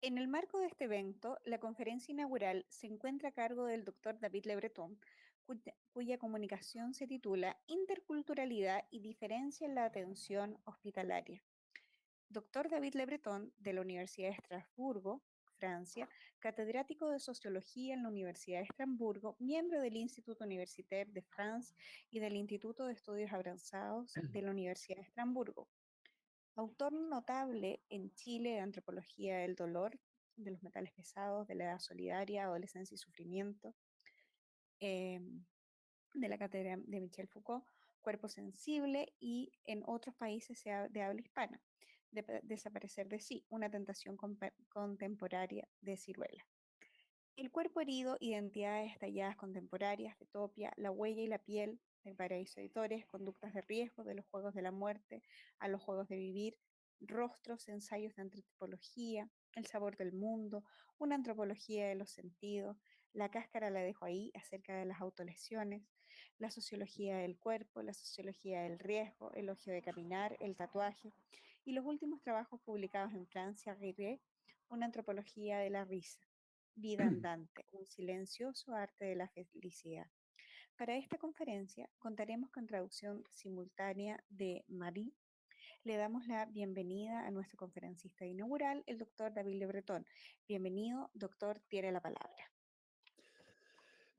En el marco de este evento, la conferencia inaugural se encuentra a cargo del Dr. David Le Breton, cuya comunicación se titula Interculturalidad y diferencia en la atención hospitalaria. Dr. David Le Breton, de la Universidad de Estrasburgo, Francia, catedrático de Sociología en la Universidad de Estrasburgo, miembro del Instituto Universitaire de France y del Instituto de Estudios Avanzados de la Universidad de Estrasburgo. Autor notable en Chile de Antropología del Dolor, de los metales pesados, de la edad solidaria, adolescencia y sufrimiento, eh, de la cátedra de Michel Foucault, Cuerpo Sensible y en otros países de habla hispana, Desaparecer de sí, una tentación contemporánea de Ciruela. El cuerpo herido, identidades estalladas contemporáneas de Topia, La huella y la piel, de Paraíso Editores, conductas de riesgo, de los juegos de la muerte a los juegos de vivir, rostros, ensayos de antropología, el sabor del mundo, una antropología de los sentidos, la cáscara la dejo ahí, acerca de las autolesiones, la sociología del cuerpo, la sociología del riesgo, el elogio de caminar, el tatuaje, y los últimos trabajos publicados en Francia, Riré, una antropología de la risa. Vida andante, un silencioso arte de la felicidad. Para esta conferencia contaremos con traducción simultánea de Marie. Le damos la bienvenida a nuestro conferencista inaugural, el doctor David Le Breton. Bienvenido, doctor, tiene la palabra.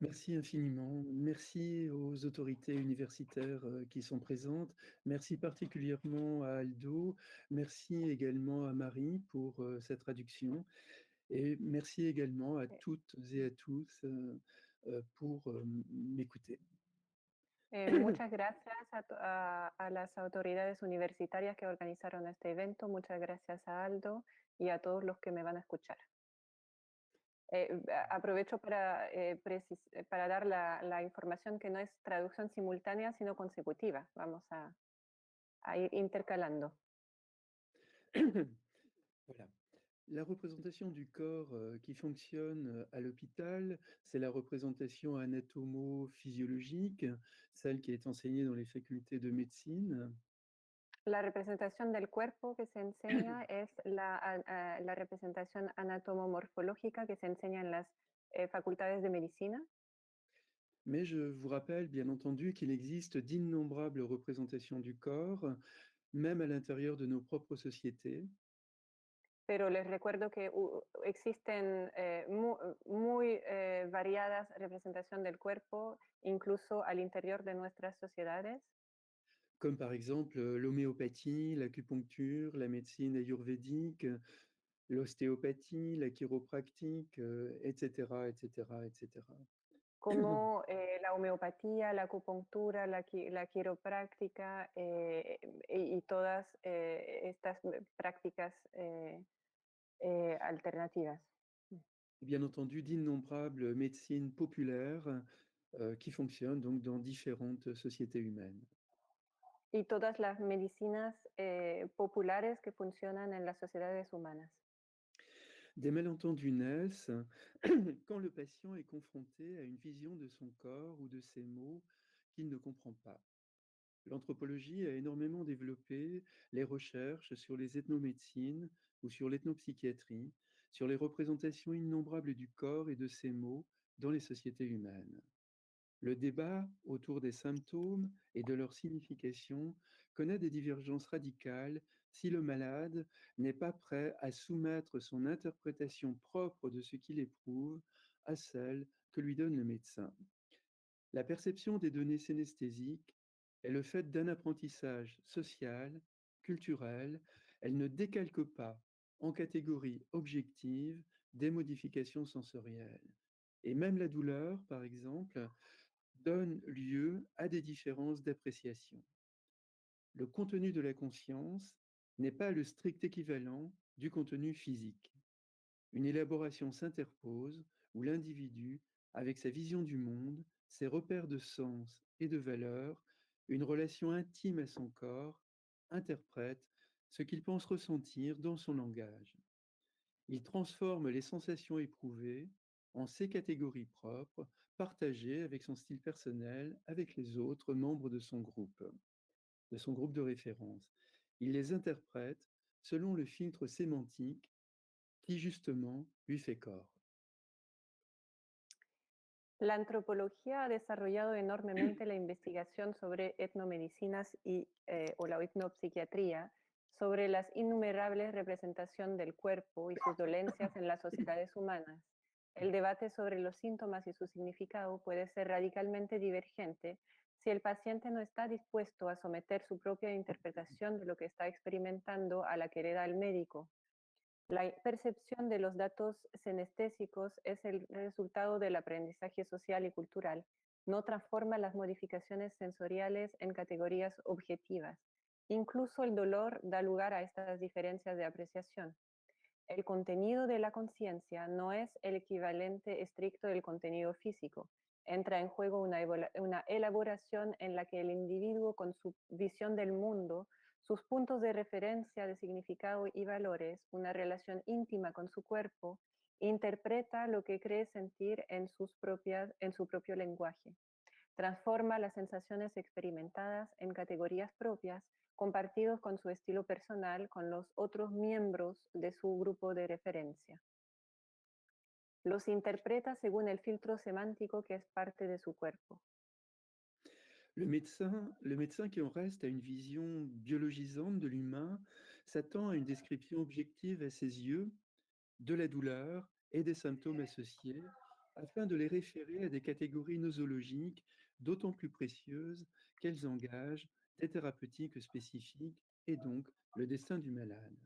Merci infiniment. Merci aux autorités universitaires qui sont présentes. Merci particulièrement à Aldo. Merci également à Marie pour cette traduction. Et merci également à toutes et à tous pour m'écouter. Muchas gracias a las autoridades universitarias que organizaron este evento. Muchas gracias a Aldo y a todos los que me van a escuchar. Aprovecho para dar la información que no es traducción simultánea, sino consecutiva. Vamos a ir intercalando. Voilà. La représentation du corps qui fonctionne à l'hôpital, c'est la représentation anatomo-physiologique, celle qui est enseignée dans les facultés de médecine. La representación del cuerpo que se enseña es la representación anatomomorfológica que se enseña en las facultades de medicina. Mais je vous rappelle, bien entendu, qu'il existe d'innombrables représentations du corps, même à l'intérieur de nos propres sociétés. Pero les recuerdo que existen muy variadas representaciones del cuerpo, incluso al interior de nuestras sociedades. Comme par exemple l'homéopathie, l'acupuncture, la médecine ayurvédique, l'ostéopathie, la chiropractique, etc., etc., etc. Como la homeopatía, la acupuntura, la quiropráctica y todas estas prácticas alternativas. Bien entendu, d'innombrables médecines populaires qui fonctionnent donc dans différentes sociétés humaines. Y todas las medicinas populares que funcionan en las sociedades humanas. Des malentendus naissent quand le patient est confronté à une vision de son corps ou de ses maux qu'il ne comprend pas. L'anthropologie a énormément développé les recherches sur les ethnomédecines ou sur l'ethnopsychiatrie, sur les représentations innombrables du corps et de ses maux dans les sociétés humaines. Le débat autour des symptômes et de leur signification connaît des divergences radicales si le malade n'est pas prêt à soumettre son interprétation propre de ce qu'il éprouve à celle que lui donne le médecin. La perception des données synesthésiques est le fait d'un apprentissage social, culturel. Elle ne décalque pas en catégorie objective des modifications sensorielles. Et même la douleur, par exemple, donne lieu à des différences d'appréciation. Le contenu de la conscience n'est pas le strict équivalent du contenu physique. Une élaboration s'interpose où l'individu, avec sa vision du monde, ses repères de sens et de valeur, une relation intime à son corps, interprète ce qu'il pense ressentir dans son langage. Il transforme les sensations éprouvées en ses catégories propres, partagées avec son style personnel, avec les autres membres de son groupe de référence. Il les interprète selon le filtre sémantique qui justement lui fait corps. La antropología ha desarrollado enormemente la investigación sobre etnomedicinas o la etnopsiquiatría, sobre las innumerables representaciones del cuerpo y sus dolencias en las sociedades humanas. El debate sobre los síntomas y su significado puede ser radicalmente divergente si el paciente no está dispuesto a someter su propia interpretación de lo que está experimentando a la que le da el médico. La percepción de los datos senestésicos es el resultado del aprendizaje social y cultural. No transforma las modificaciones sensoriales en categorías objetivas. Incluso el dolor da lugar a estas diferencias de apreciación. El contenido de la conciencia no es el equivalente estricto del contenido físico. Entra en juego una elaboración en la que el individuo, con su visión del mundo, sus puntos de referencia de significado y valores, una relación íntima con su cuerpo, interpreta lo que cree sentir en su propio lenguaje. Transforma las sensaciones experimentadas en categorías propias, compartidos con su estilo personal con los otros miembros de su grupo de referencia. Los interpreta según el filtro semántico que es parte de su cuerpo. Le médecin qui en reste à une vision biologisante de l'humain s'attend à une description objective à ses yeux de la douleur et des symptômes associés afin de les référer à des catégories nosologiques d'autant plus précieuses qu'elles engagent des thérapeutiques spécifiques et donc le destin du malade.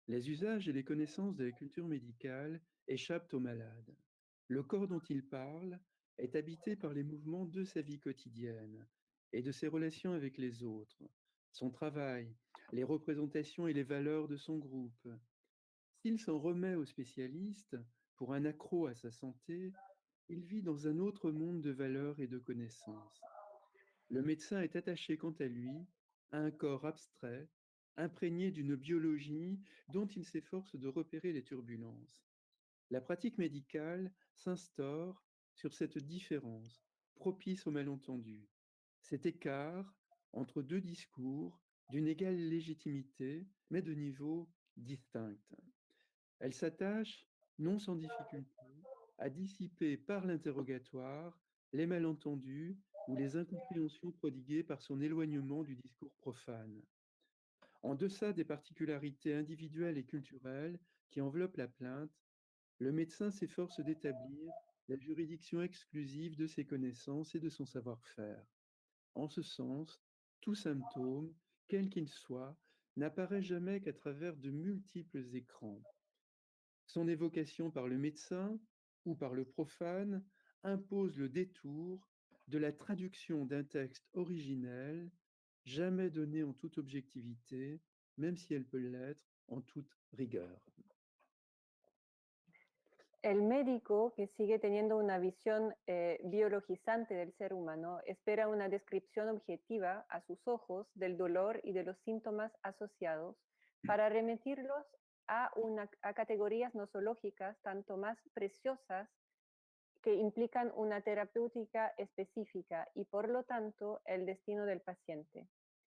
Les usages et les connaissances de la culture médicale échappent au malade. Le corps dont il parle est habité par les mouvements de sa vie quotidienne et de ses relations avec les autres, son travail, les représentations et les valeurs de son groupe. S'il s'en remet au spécialiste pour un accroc à sa santé, il vit dans un autre monde de valeurs et de connaissances. Le médecin est attaché, quant à lui, à un corps abstrait, imprégné d'une biologie dont il s'efforce de repérer les turbulences. La pratique médicale s'instaure sur cette différence, propice au malentendu, cet écart entre deux discours d'une égale légitimité, mais de niveaux distincts. Elle s'attache, non sans difficulté, à dissiper par l'interrogatoire les malentendus ou les incompréhensions prodiguées par son éloignement du discours profane. En deçà des particularités individuelles et culturelles qui enveloppent la plainte, le médecin s'efforce d'établir la juridiction exclusive de ses connaissances et de son savoir-faire. En ce sens, tout symptôme, quel qu'il soit, n'apparaît jamais qu'à travers de multiples écrans. Son évocation par le médecin ou par le profane impose le détour de la traduction d'un texte originel, jamais donné en toute objectivité, même si elle peut l'être en toute rigueur. El médico, que sigue teniendo una visión biologizante del ser humano, espera una descripción objetiva a sus ojos del dolor y de los síntomas asociados para remitirlos a categorías nosológicas tanto más preciosas que implican una terapéutica específica y por lo tanto el destino del paciente.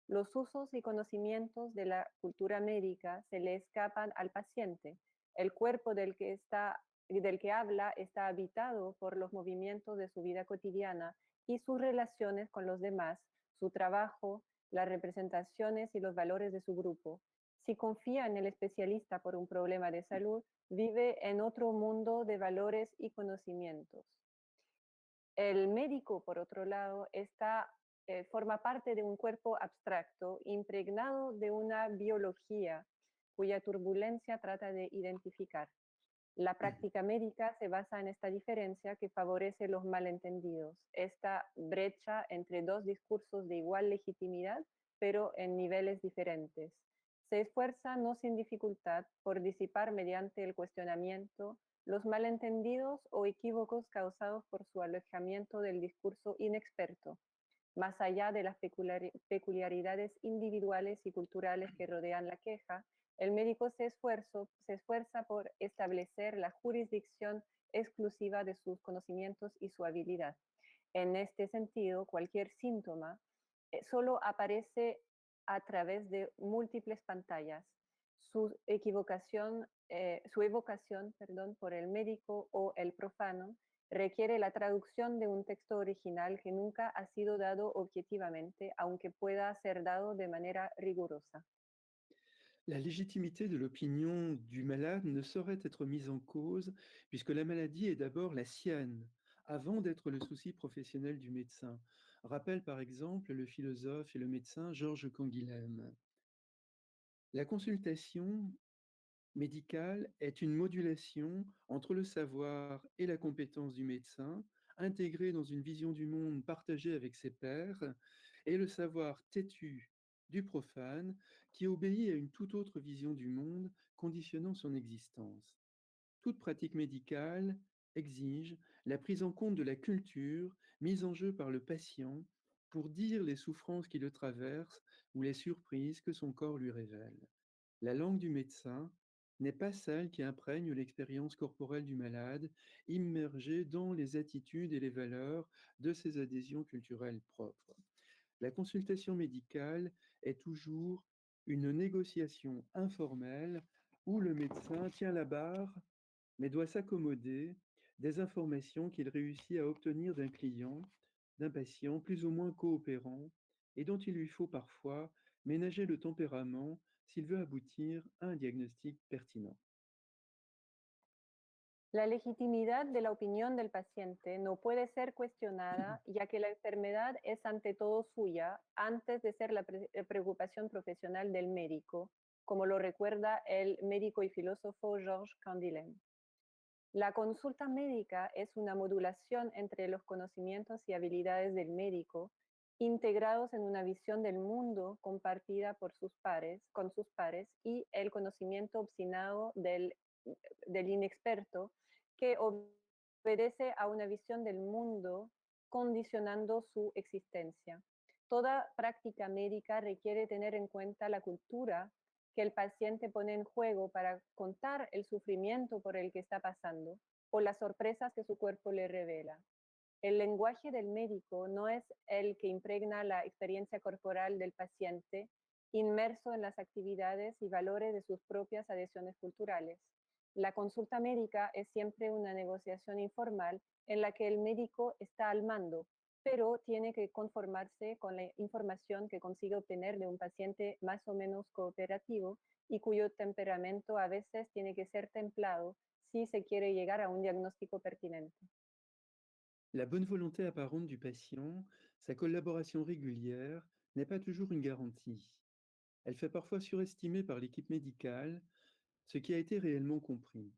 Los usos y conocimientos de la cultura médica se le escapan al paciente. El cuerpo del que habla está habitado por los movimientos de su vida cotidiana y sus relaciones con los demás, su trabajo, las representaciones y los valores de su grupo. Si confía en el especialista por un problema de salud, vive en otro mundo de valores y conocimientos. El médico, por otro lado, forma parte de un cuerpo abstracto, impregnado de una biología cuya turbulencia trata de identificar. La práctica médica se basa en esta diferencia que favorece los malentendidos, esta brecha entre dos discursos de igual legitimidad, pero en niveles diferentes. Se esfuerza, no sin dificultad, por disipar mediante el cuestionamiento los malentendidos o equívocos causados por su alejamiento del discurso inexperto, más allá de las peculiaridades individuales y culturales que rodean la queja. El médico se esfuerza por establecer la jurisdicción exclusiva de sus conocimientos y su habilidad. En este sentido, cualquier síntoma solo aparece a través de múltiples pantallas. Su evocación, perdón, por el médico o el profano requiere la traducción de un texto original que nunca ha sido dado objetivamente, aunque pueda ser dado de manera rigurosa. La légitimité de l'opinion du malade ne saurait être mise en cause puisque la maladie est d'abord la sienne, avant d'être le souci professionnel du médecin. Rappelle par exemple le philosophe et le médecin Georges Canguilhem. La consultation médicale est une modulation entre le savoir et la compétence du médecin, intégrée dans une vision du monde partagée avec ses pairs, et le savoir têtu du profane qui obéit à une toute autre vision du monde conditionnant son existence. Toute pratique médicale exige la prise en compte de la culture mise en jeu par le patient pour dire les souffrances qui le traversent ou les surprises que son corps lui révèle. La langue du médecin n'est pas celle qui imprègne l'expérience corporelle du malade, immergée dans les attitudes et les valeurs de ses adhésions culturelles propres. La consultation médicale est toujours une négociation informelle où le médecin tient la barre mais doit s'accommoder des informations qu'il réussit à obtenir d'un client, d'un patient plus ou moins coopérant et dont il lui faut parfois ménager le tempérament s'il veut aboutir à un diagnostic pertinent. La legitimidad de la opinión del paciente no puede ser cuestionada, ya que la enfermedad es ante todo suya antes de ser la preocupación profesional del médico, como lo recuerda el médico y filósofo Georges Canguilhem. La consulta médica es una modulación entre los conocimientos y habilidades del médico, integrados en una visión del mundo compartida por con sus pares, y el conocimiento obstinado del inexperto, que obedece a una visión del mundo condicionando su existencia. Toda práctica médica requiere tener en cuenta la cultura que el paciente pone en juego para contar el sufrimiento por el que está pasando o las sorpresas que su cuerpo le revela. El lenguaje del médico no es el que impregna la experiencia corporal del paciente, inmerso en las actividades y valores de sus propias adhesiones culturales. La consulta médica es siempre una negociación informal en la que el médico está al mando, pero tiene que conformarse con la información que consigue obtener de un paciente más o menos cooperativo y cuyo temperamento a veces tiene que ser templado si se quiere llegar a un diagnóstico pertinente. La bonne volonté apparente du patient, sa collaboration régulière, n'est pas toujours une garantie. Elle fait parfois surestimer par l'équipe médicale ce qui a été réellement compris.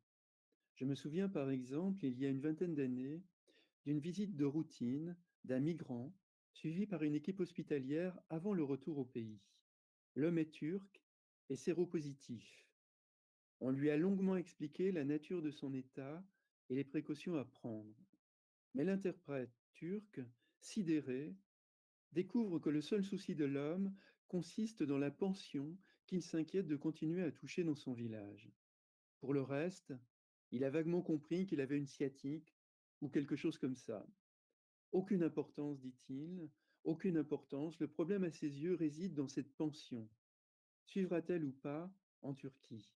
Je me souviens par exemple, il y a une vingtaine d'années, d'une visite de routine d'un migrant suivi par une équipe hospitalière avant le retour au pays. L'homme est turc et séropositif. On lui a longuement expliqué la nature de son état et les précautions à prendre. Mais l'interprète turc, sidéré, découvre que le seul souci de l'homme consiste dans la pension qu'il s'inquiète de continuer à toucher dans son village. Pour le reste, il a vaguement compris qu'il avait une sciatique ou quelque chose comme ça. Aucune importance, dit-il, aucune importance. Le problème à ses yeux réside dans cette pension. Suivra-t-elle ou pas en Turquie?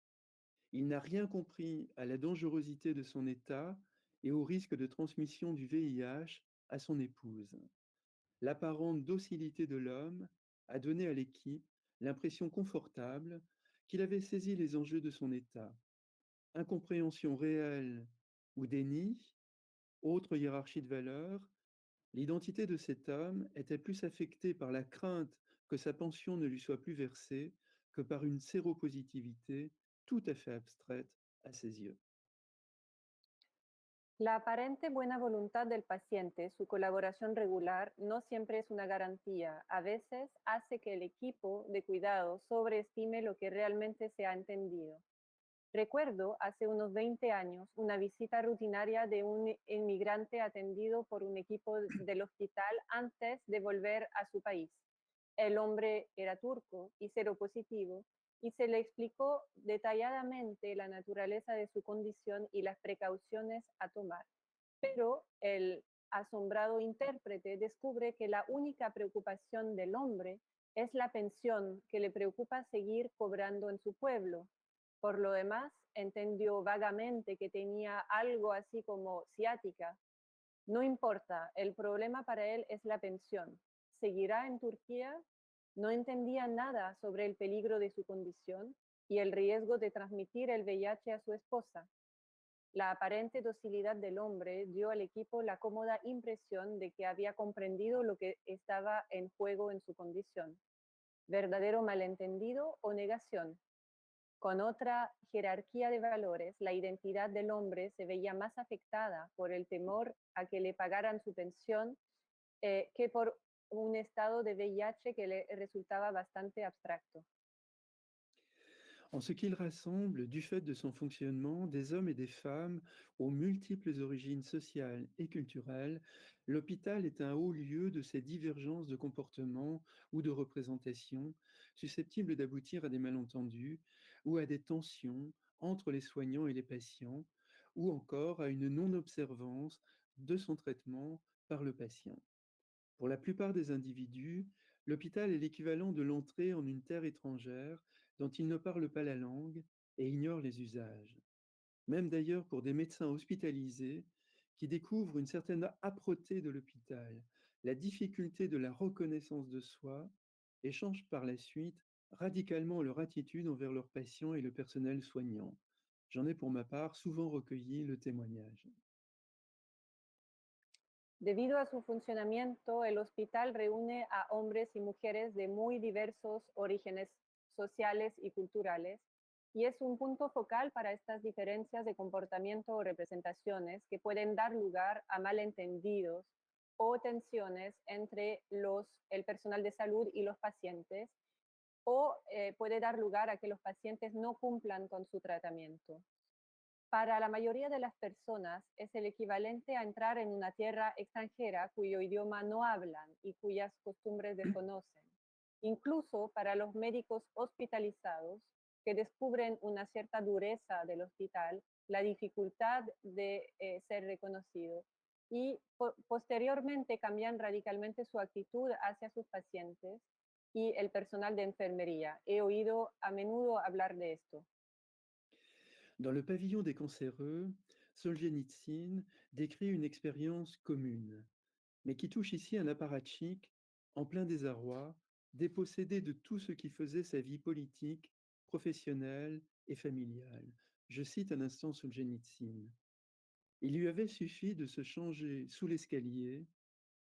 Il n'a rien compris à la dangerosité de son état et au risque de transmission du VIH à son épouse. L'apparente docilité de l'homme a donné à l'équipe l'impression confortable qu'il avait saisi les enjeux de son état. Incompréhension réelle ou déni, autre hiérarchie de valeurs, l'identité de cet homme était plus affectée par la crainte que sa pension ne lui soit plus versée que par une séropositivité tout à fait abstraite à ses yeux. La aparente buena voluntad del paciente, su colaboración regular, no siempre es una garantía. A veces hace que el equipo de cuidado sobreestime lo que realmente se ha entendido. Recuerdo hace unos 20 años una visita rutinaria de un inmigrante atendido por un equipo del hospital antes de volver a su país. El hombre era turco y seropositivo, y se le explicó detalladamente la naturaleza de su condición y las precauciones a tomar. Pero el asombrado intérprete descubre que la única preocupación del hombre es la pensión que le preocupa seguir cobrando en su pueblo, Por lo demás, entendió vagamente que tenía algo así como ciática. No importa, el problema para él es la pensión. ¿Seguirá en Turquía? No entendía nada sobre el peligro de su condición y el riesgo de transmitir el VIH a su esposa. La aparente docilidad del hombre dio al equipo la cómoda impresión de que había comprendido lo que estaba en juego en su condición. ¿Verdadero malentendido o negación? Con otra jerarquía de valores, la identidad del hombre se veía más afectada por el temor a que le pagaran su pensión que por un estado de VIH que le resultaba bastante abstracto. En ce qu'il rassemble, du fait de son fonctionnement, des hommes et des femmes aux multiples origines sociales et culturelles, l'hôpital est un haut lieu de ces divergences de comportement ou de représentation susceptibles d'aboutir à des malentendus ou à des tensions entre les soignants et les patients, ou encore à une non-observance de son traitement par le patient. Pour la plupart des individus, l'hôpital est l'équivalent de l'entrée en une terre étrangère dont ils ne parlent pas la langue et ignorent les usages. Même d'ailleurs pour des médecins hospitalisés qui découvrent une certaine âpreté de l'hôpital, la difficulté de la reconnaissance de soi, et changent par la suite radicalement leur attitude envers leurs patients et le personnel soignant. J'en ai pour ma part souvent recueilli le témoignage. Debido a su funcionamiento, el hospital reúne a hombres y mujeres de muy diversos orígenes sociales y culturales, y es un punto focal para estas diferencias de comportamiento o representaciones que pueden dar lugar a malentendidos o tensiones entre el personal de salud y los pacientes, o puede dar lugar a que los pacientes no cumplan con su tratamiento. Para la mayoría de las personas es el equivalente a entrar en una tierra extranjera cuyo idioma no hablan y cuyas costumbres desconocen. Incluso para los médicos hospitalizados que descubren una cierta dureza del hospital, la dificultad de ser reconocido y posteriormente cambian radicalmente su actitud hacia sus pacientes y el personal de enfermería. He oído a menudo hablar de esto. Dans le pavillon des cancéreux, Solzhenitsyn décrit une expérience commune, mais qui touche ici un apparatchik en plein désarroi, dépossédé de tout ce qui faisait sa vie politique, professionnelle et familiale. Je cite un instant Solzhenitsyn. Il lui avait suffi de se changer sous l'escalier,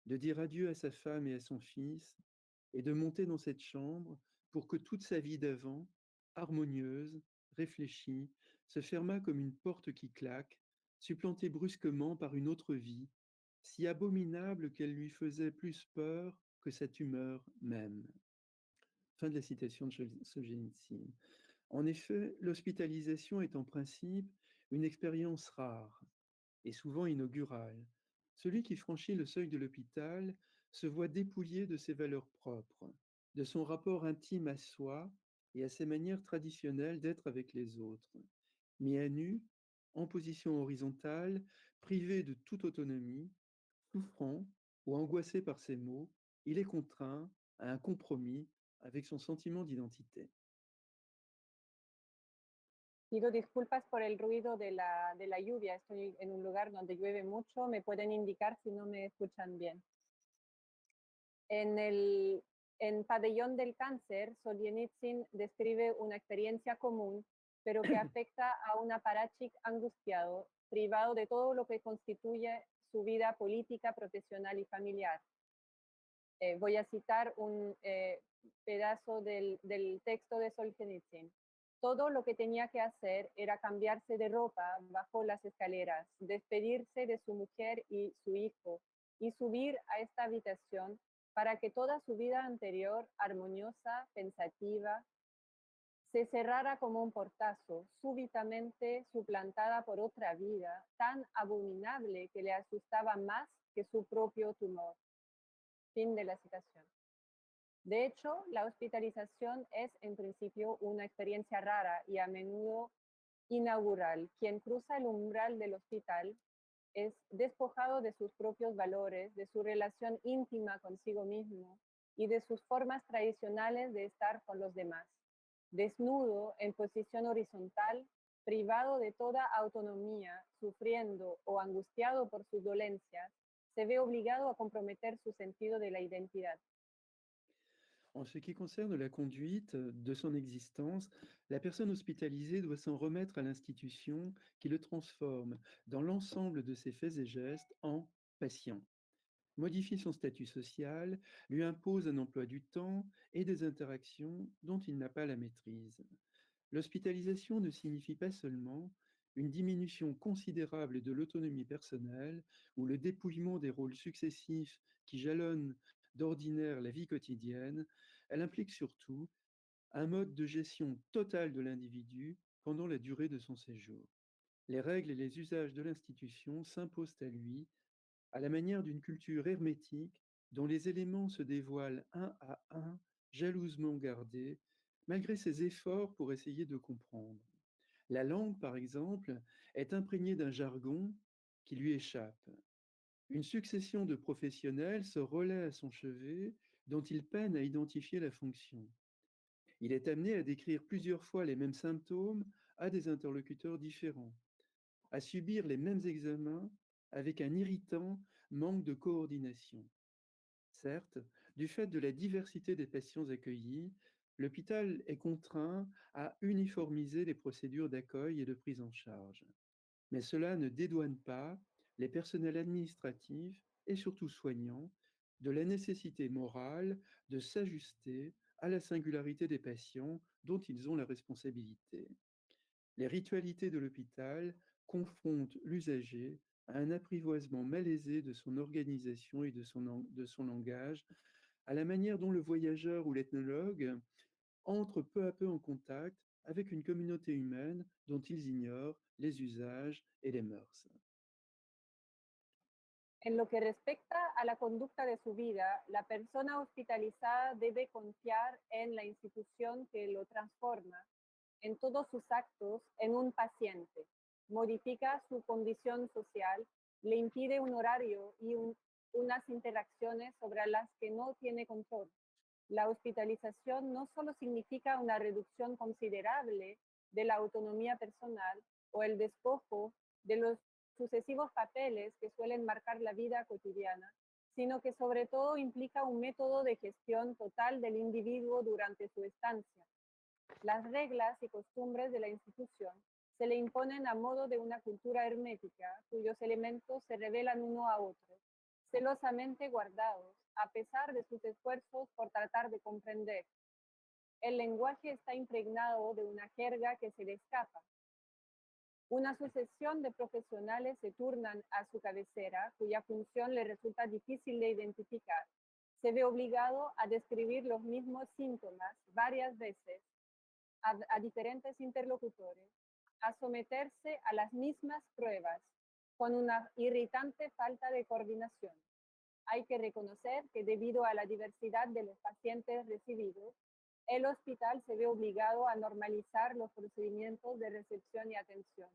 de dire adieu à sa femme et à son fils, et de monter dans cette chambre pour que toute sa vie d'avant, harmonieuse, réfléchie, se fermât comme une porte qui claque, supplantée brusquement par une autre vie, si abominable qu'elle lui faisait plus peur que sa tumeur même. Fin de la citation de Solzhenitsyn. En effet, l'hospitalisation est en principe une expérience rare et souvent inaugurale. Celui qui franchit le seuil de l'hôpital se voit dépouillé de ses valeurs propres, de son rapport intime à soi et à ses manières traditionnelles d'être avec les autres. Mis à nu, en position horizontale, privé de toute autonomie, souffrant ou angoissé par ses maux, il est contraint à un compromis avec son sentiment d'identité. Pido disculpas por el ruido de la lluvia. Estoy en un lugar donde llueve mucho. Me pueden indicar si no me escuchan bien. En Pabellón del Cáncer, Solzhenitsyn describe una experiencia común, pero que afecta a un aparachic angustiado, privado de todo lo que constituye su vida política, profesional y familiar. Voy a citar un pedazo del texto de Solzhenitsyn. Todo lo que tenía que hacer era cambiarse de ropa bajo las escaleras, despedirse de su mujer y su hijo y subir a esta habitación para que toda su vida anterior, armoniosa, pensativa, se cerrara como un portazo, súbitamente suplantada por otra vida tan abominable que le asustaba más que su propio tumor. Fin de la citación. De hecho, la hospitalización es en principio una experiencia rara y a menudo inaugural. Quien cruza el umbral del hospital es despojado de sus propios valores, de su relación íntima consigo mismo y de sus formas tradicionales de estar con los demás. desnudo, en posición horizontal, privado de toda autonomía, sufriendo o angustiado por sus dolencias, se ve obligado a comprometer su sentido de la identidad. En ce qui concerne la conduite de son existence, la personne hospitalisée doit s'en remettre à l'institution qui le transforme dans l'ensemble de ses faits et gestes en patient. Modifie son statut social, lui impose un emploi du temps et des interactions dont il n'a pas la maîtrise. L'hospitalisation ne signifie pas seulement une diminution considérable de l'autonomie personnelle ou le dépouillement des rôles successifs qui jalonnent d'ordinaire la vie quotidienne, elle implique surtout un mode de gestion totale de l'individu pendant la durée de son séjour. Les règles et les usages de l'institution s'imposent à lui à la manière d'une culture hermétique dont les éléments se dévoilent un à un, jalousement gardés, malgré ses efforts pour essayer de comprendre. La langue, par exemple, est imprégnée d'un jargon qui lui échappe. Une succession de professionnels se relaient à son chevet dont il peine à identifier la fonction. Il est amené à décrire plusieurs fois les mêmes symptômes à des interlocuteurs différents, à subir les mêmes examens avec un irritant manque de coordination. Certes, du fait de la diversité des patients accueillis, l'hôpital est contraint à uniformiser les procédures d'accueil et de prise en charge. Mais cela ne dédouane pas les personnels administratifs et surtout soignants de la nécessité morale de s'ajuster à la singularité des patients dont ils ont la responsabilité. Les ritualités de l'hôpital confrontent l'usager à un apprivoisement malaisé de son organisation et de son langage, à la manière dont le voyageur ou l'ethnologue entre peu à peu en contact avec une communauté humaine dont ils ignorent les usages et les mœurs. En lo que respecta a la conducta de su vida, la persona hospitalizada debe confiar en la institución que lo transforma en todos sus actos en un paciente, modifica su condición social, le impide un horario y unas interacciones sobre las que no tiene control. La hospitalización no solo significa una reducción considerable de la autonomía personal o el despojo de los sucesivos papeles que suelen marcar la vida cotidiana, sino que sobre todo implica un método de gestión total del individuo durante su estancia. Las reglas y costumbres de la institución se le imponen a modo de una cultura hermética cuyos elementos se revelan uno a otro, celosamente guardados, a pesar de sus esfuerzos por tratar de comprender. El lenguaje está impregnado de una jerga que se le escapa. Una sucesión de profesionales se turnan a su cabecera, cuya función le resulta difícil de identificar. Se ve obligado a describir los mismos síntomas varias veces a diferentes interlocutores, a someterse a las mismas pruebas, con una irritante falta de coordinación. Hay que reconocer que debido a la diversidad de los pacientes recibidos, el hospital se ve obligado a normalizar los procedimientos de recepción y atención.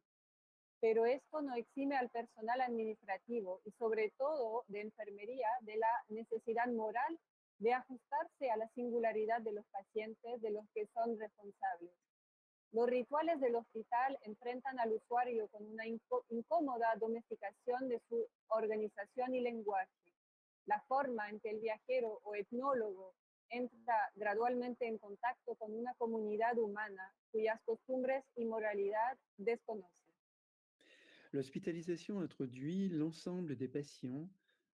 Pero esto no exime al personal administrativo y sobre todo de enfermería de la necesidad moral de ajustarse a la singularidad de los pacientes de los que son responsables. Los rituales del hospital enfrentan al usuario con una incómoda domesticación de su organización y lenguaje. La forma en que el viajero o etnólogo entra gradualmente en contacto con una comunidad humana cuyas costumbres y moralidad desconoce. L'hospitalisation introduit l'ensemble des patients,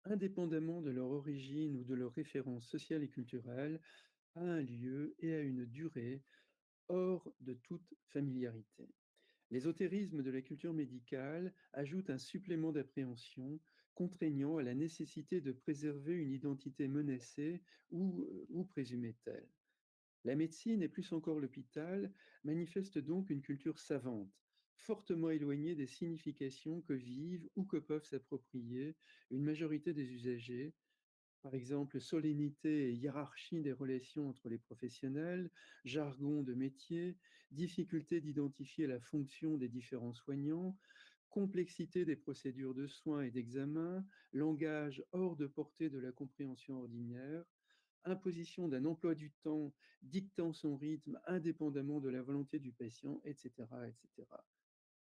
indépendamment de leur origine ou de leurs références sociales et culturelles, à un lieu et à une durée hors de toute familiarité. L'ésotérisme de la culture médicale ajoute un supplément d'appréhension contraignant à la nécessité de préserver une identité menacée ou présumée telle. La médecine, et plus encore l'hôpital, manifeste donc une culture savante, fortement éloignée des significations que vivent ou que peuvent s'approprier une majorité des usagers, par exemple solennité et hiérarchie des relations entre les professionnels, jargon de métier, difficulté d'identifier la fonction des différents soignants, complexité des procédures de soins et d'examen, langage hors de portée de la compréhension ordinaire, imposition d'un emploi du temps dictant son rythme indépendamment de la volonté du patient, etc., etc.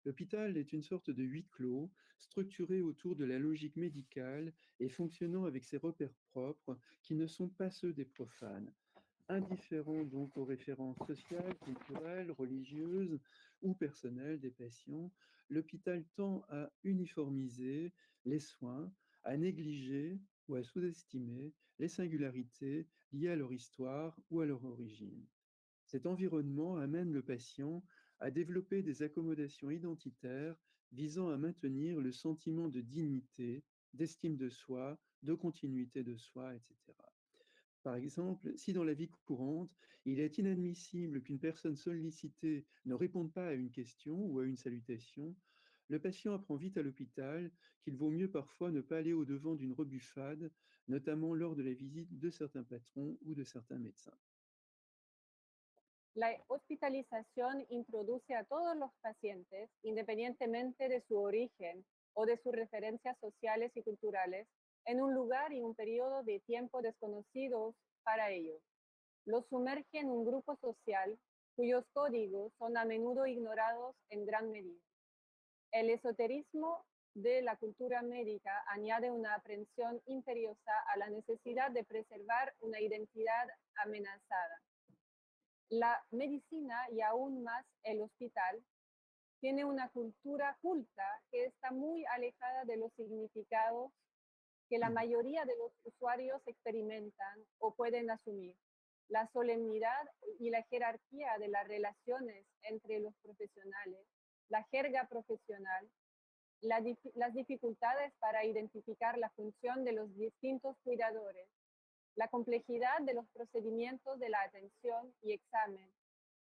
L'hôpital est une sorte de huis clos, structuré autour de la logique médicale et fonctionnant avec ses repères propres qui ne sont pas ceux des profanes. Indifférent donc aux références sociales, culturelles, religieuses ou personnelles des patients, l'hôpital tend à uniformiser les soins, à négliger ou à sous-estimer les singularités liées à leur histoire ou à leur origine. Cet environnement amène le patient à développer des accommodations identitaires visant à maintenir le sentiment de dignité, d'estime de soi, de continuité de soi, etc. Par exemple, si dans la vie courante, il est inadmissible qu'une personne sollicitée ne réponde pas à une question ou à une salutation, le patient apprend vite à l'hôpital qu'il vaut mieux parfois ne pas aller au-devant d'une rebuffade, notamment lors de la visite de certains patrons ou de certains médecins. La hospitalización introduce a todos los pacientes, independientemente de su origen o de sus referencias sociales y culturales, en un lugar y un periodo de tiempo desconocidos para ellos. Los sumerge en un grupo social cuyos códigos son a menudo ignorados en gran medida. El esoterismo de la cultura médica añade una aprensión imperiosa a la necesidad de preservar una identidad amenazada. La medicina y aún más el hospital tiene una cultura culta que está muy alejada de los significados que la Mhm. mayoría de los usuarios experimentan o pueden asumir. La solemnidad y la jerarquía de las relaciones entre los profesionales, la jerga profesional, las dificultades para identificar la función de los distintos cuidadores, la complejidad de los procedimientos de la atención y examen,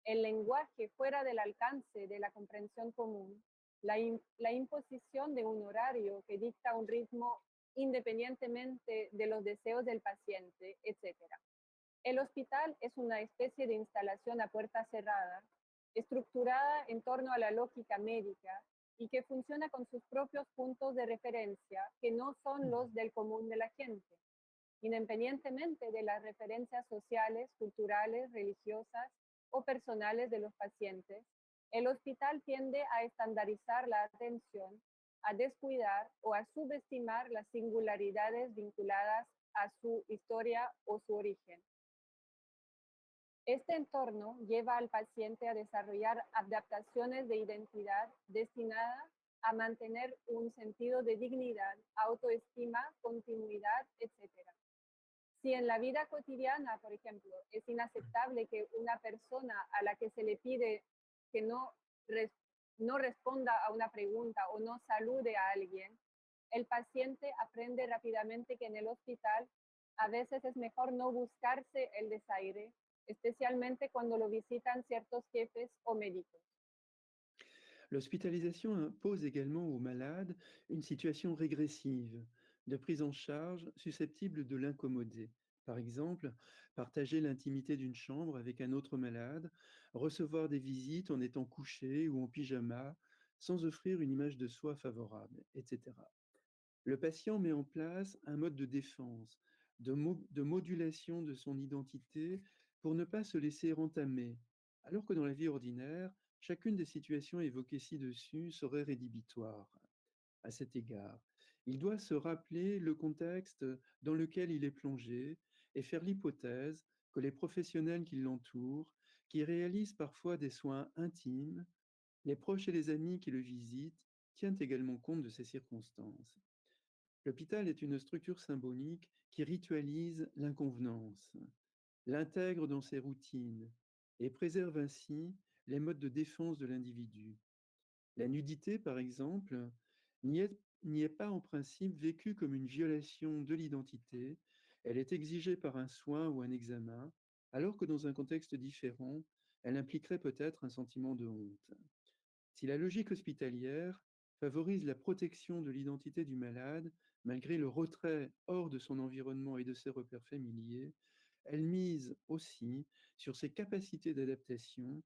el lenguaje fuera del alcance de la comprensión común, la imposición de un horario que dicta un ritmo independientemente de los deseos del paciente, etc. El hospital es una especie de instalación a puerta cerrada, estructurada en torno a la lógica médica y que funciona con sus propios puntos de referencia, que no son Mhm. los del común de la gente, independientemente de las referencias sociales, culturales, religiosas o personales de los pacientes. El hospital tiende a estandarizar la atención, a descuidar o a subestimar las singularidades vinculadas a su historia o su origen. Este entorno lleva al paciente a desarrollar adaptaciones de identidad destinadas a mantener un sentido de dignidad, autoestima, continuidad, etc. Si en la vida cotidiana, por ejemplo, es inaceptable que una persona a la que se le pide que res- no responda a una pregunta o no salude a alguien, el paciente aprende rápidamente que en el hospital a veces es mejor no buscarse el desaire, especialmente cuando lo visitan ciertos jefes o médicos. L'hospitalisation impose également aux malades une situation régressive de prise en charge susceptible de l'incommoder. Par exemple, partager l'intimité d'une chambre avec un autre malade, recevoir des visites en étant couché ou en pyjama, sans offrir une image de soi favorable, etc. Le patient met en place un mode de défense, de modulation de son identité pour ne pas se laisser entamer, alors que dans la vie ordinaire, chacune des situations évoquées ci-dessus serait rédhibitoire. À cet égard, il doit se rappeler le contexte dans lequel il est plongé et faire l'hypothèse que les professionnels qui l'entourent, qui réalisent parfois des soins intimes, les proches et les amis qui le visitent, tiennent également compte de ces circonstances. L'hôpital est une structure symbolique qui ritualise l'inconvenance, l'intègre dans ses routines et préserve ainsi les modes de défense de l'individu. La nudité, par exemple, n'y est, n'y est pas en principe vécue comme une violation de l'identité, elle est exigée par un soin ou un examen, alors que dans un contexte différent, elle impliquerait peut-être un sentiment de honte. Si la logique hospitalière favorise la protection de l'identité du malade, malgré le retrait hors de son environnement et de ses repères familiers, elle mise aussi sur ses capacités d'adaptation,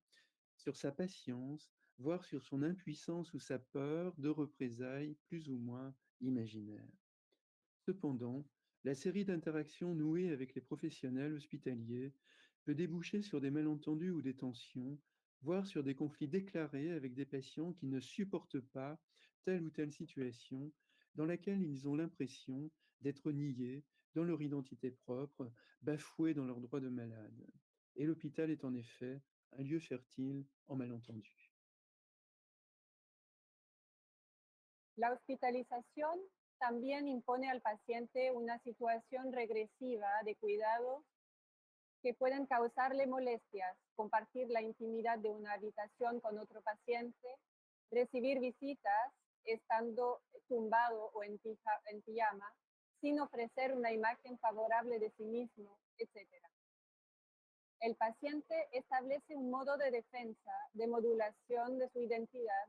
sur sa patience, voire sur son impuissance ou sa peur de représailles plus ou moins imaginaires. Cependant, La série d'interactions nouées avec les professionnels hospitaliers peut déboucher sur des malentendus ou des tensions, voire sur des conflits déclarés avec des patients qui ne supportent pas telle ou telle situation dans laquelle ils ont l'impression d'être niés dans leur identité propre, bafoués dans leurs droits de malade. Et l'hôpital est en effet un lieu fertile en malentendus. La hospitalización también impone al paciente una situación regresiva de cuidados que pueden causarle molestias, compartir la intimidad de una habitación con otro paciente, recibir visitas estando tumbado o en pijama, sin ofrecer una imagen favorable de sí mismo, etc. El paciente establece un modo de defensa, de modulación de su identidad,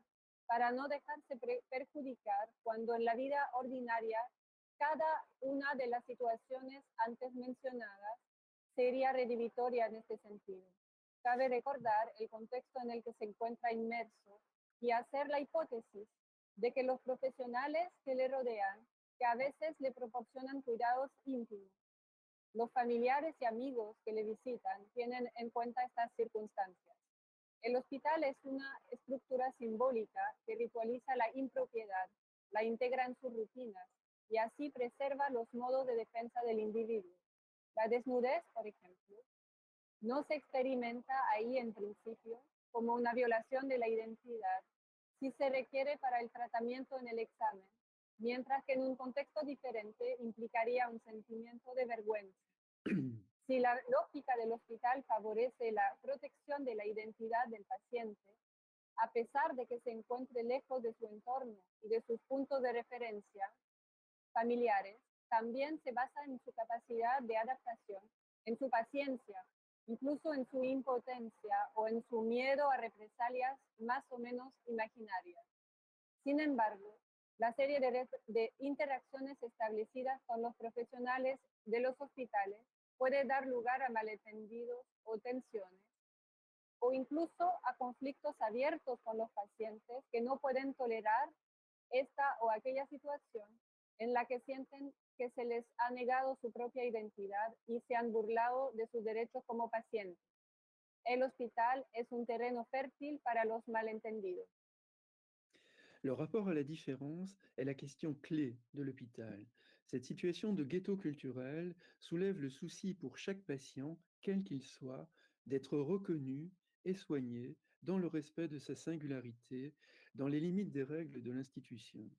para no dejarse perjudicar cuando en la vida ordinaria cada una de las situaciones antes mencionadas sería redimitoria en este sentido. Cabe recordar el contexto en el que se encuentra inmerso y hacer la hipótesis de que los profesionales que le rodean, que a veces le proporcionan cuidados íntimos, los familiares y amigos que le visitan tienen en cuenta estas circunstancias. El hospital es una estructura simbólica que ritualiza la impropiedad, la integra en sus rutinas y así preserva los modos de defensa del individuo. La desnudez, por ejemplo, no se experimenta ahí en principio como una violación de la identidad si se requiere para el tratamiento en el examen, mientras que en un contexto diferente implicaría un sentimiento de vergüenza. Si la lógica del hospital favorece la protección de la identidad del paciente, a pesar de que se encuentre lejos de su entorno y de sus puntos de referencia familiares, también se basa en su capacidad de adaptación, en su paciencia, incluso en su impotencia o en su miedo a represalias más o menos imaginarias. Sin embargo, la serie de interacciones establecidas con los profesionales de los hospitales puede dar lugar a malentendidos o tensiones, o incluso a conflictos abiertos con los pacientes que no pueden tolerar esta o aquella situación en la que sienten que se les ha negado su propia identidad y se han burlado de sus derechos como pacientes. El hospital es un terreno fértil para los malentendidos. Le rapport à la différence est la question clé de l'hôpital. Cette situation de ghetto culturel soulève le souci pour chaque patient, quel qu'il soit, d'être reconnu et soigné dans le respect de sa singularité, dans les limites des règles de l'institution.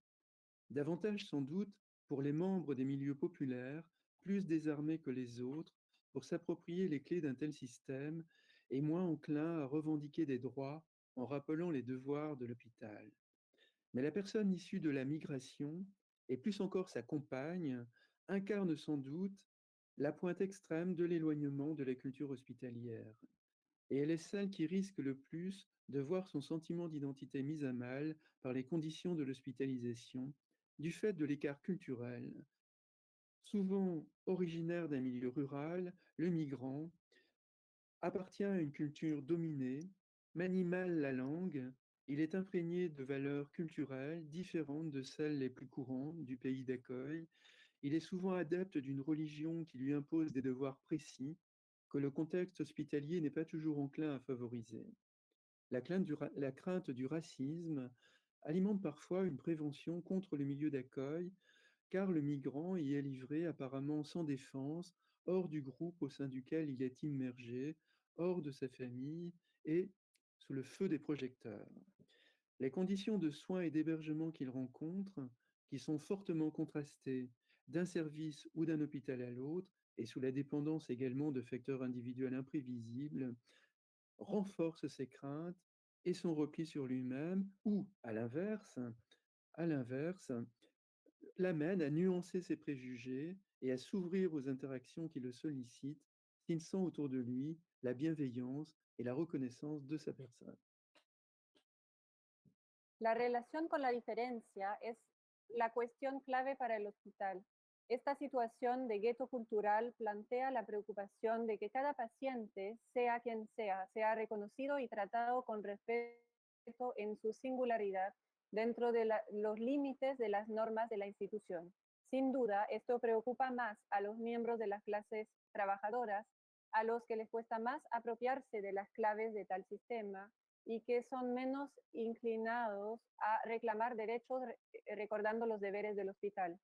Davantage sans doute pour les membres des milieux populaires, plus désarmés que les autres, pour s'approprier les clés d'un tel système et moins enclins à revendiquer des droits en rappelant les devoirs de l'hôpital. Mais la personne issue de la migration, et plus encore sa compagne, incarne sans doute la pointe extrême de l'éloignement de la culture hospitalière. Et elle est celle qui risque le plus de voir son sentiment d'identité mis à mal par les conditions de l'hospitalisation, du fait de l'écart culturel. Souvent originaire d'un milieu rural, le migrant appartient à une culture dominée, manie mal la langue, il est imprégné de valeurs culturelles différentes de celles les plus courantes du pays d'accueil, il est souvent adepte d'une religion qui lui impose des devoirs précis que le contexte hospitalier n'est pas toujours enclin à favoriser. La crainte du racisme alimente parfois une prévention contre le milieu d'accueil, car le migrant y est livré apparemment sans défense, hors du groupe au sein duquel il est immergé, hors de sa famille et sous le feu des projecteurs. Les conditions de soins et d'hébergement qu'il rencontre, qui sont fortement contrastées d'un service ou d'un hôpital à l'autre, et sous la dépendance également de facteurs individuels imprévisibles, renforcent ses craintes et son repli sur lui-même, ou, à l'inverse, l'amène à nuancer ses préjugés et à s'ouvrir aux interactions qui le sollicitent, s'il sent autour de lui la bienveillance et la reconnaissance de sa personne. La relación con la diferencia es la cuestión clave para el hospital. Esta situación de gueto cultural plantea la preocupación de que cada paciente, sea quien sea reconocido y tratado con respeto en su singularidad dentro de los límites de las normas de la institución, Sin duda, esto preocupa más a los miembros de las clases trabajadoras, a los que les cuesta más apropiarse de las claves de tal sistema y que son menos inclinados a reclamar derechos recordando los deberes del hospital.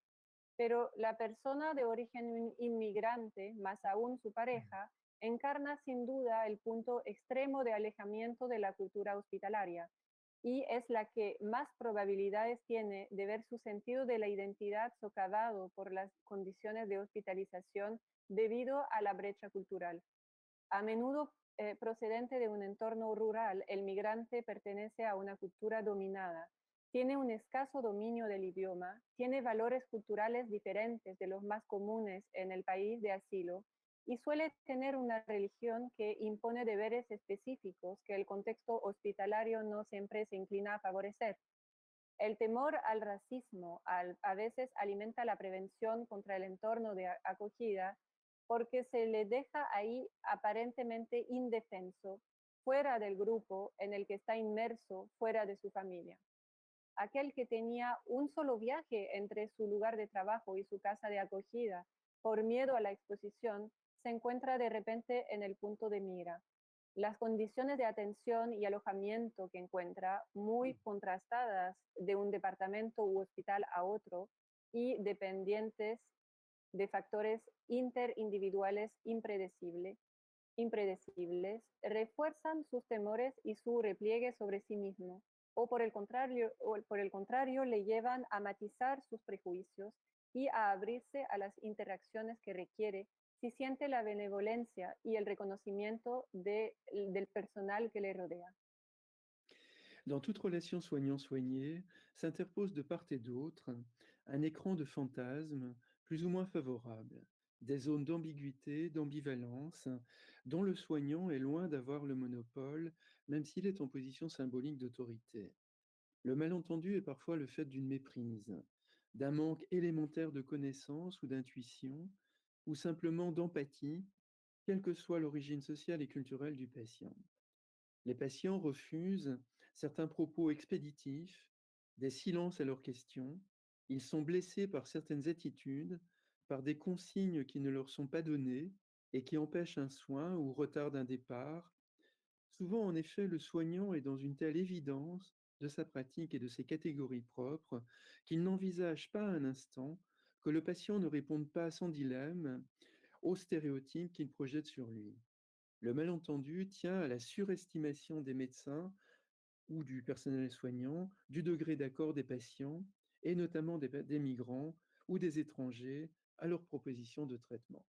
Pero la persona de origen inmigrante, más aún su pareja, encarna sin duda el punto extremo de alejamiento de la cultura hospitalaria y es la que más probabilidades tiene de ver su sentido de la identidad socavado por las condiciones de hospitalización debido a la brecha cultural. A menudo procedente de un entorno rural, el migrante pertenece a una cultura dominada, tiene un escaso dominio del idioma, tiene valores culturales diferentes de los más comunes en el país de asilo y suele tener una religión que impone deberes específicos que el contexto hospitalario no siempre se inclina a favorecer. El temor al racismo a veces alimenta la prevención contra el entorno de acogida porque se le deja ahí aparentemente indefenso, fuera del grupo en el que está inmerso, fuera de su familia. Aquel que tenía un solo viaje entre su lugar de trabajo y su casa de acogida por miedo a la exposición, se encuentra de repente en el punto de mira. Las condiciones de atención y alojamiento que encuentra, muy contrastadas de un departamento u hospital a otro y dependientes de factores interindividuales impredecibles, refuerzan sus temores y su repliegue sobre sí mismo, o por el contrario le llevan a matizar sus prejuicios y a abrirse a las interacciones que requiere si siente la benevolencia y el reconocimiento del personal que le rodea. Dans toute relation soignant-soigné, s'interpose de part et d'autre un écran de fantasmes plus ou moins favorable, des zones d'ambiguïté, d'ambivalence, dont le soignant est loin d'avoir le monopole, même s'il est en position symbolique d'autorité. Le malentendu est parfois le fait d'une méprise, d'un manque élémentaire de connaissance ou d'intuition, ou simplement d'empathie, quelle que soit l'origine sociale et culturelle du patient. Les patients refusent certains propos expéditifs, des silences à leurs questions. Ils sont blessés par certaines attitudes, par des consignes qui ne leur sont pas données et qui empêchent un soin ou retardent un départ. Souvent, en effet, le soignant est dans une telle évidence de sa pratique et de ses catégories propres qu'il n'envisage pas un instant que le patient ne réponde pas sans dilemme aux stéréotypes qu'il projette sur lui. Le malentendu tient à la surestimation des médecins ou du personnel soignant, du degré d'accord des patients, et notamment des migrants ou des étrangers, à leurs propositions de traitement.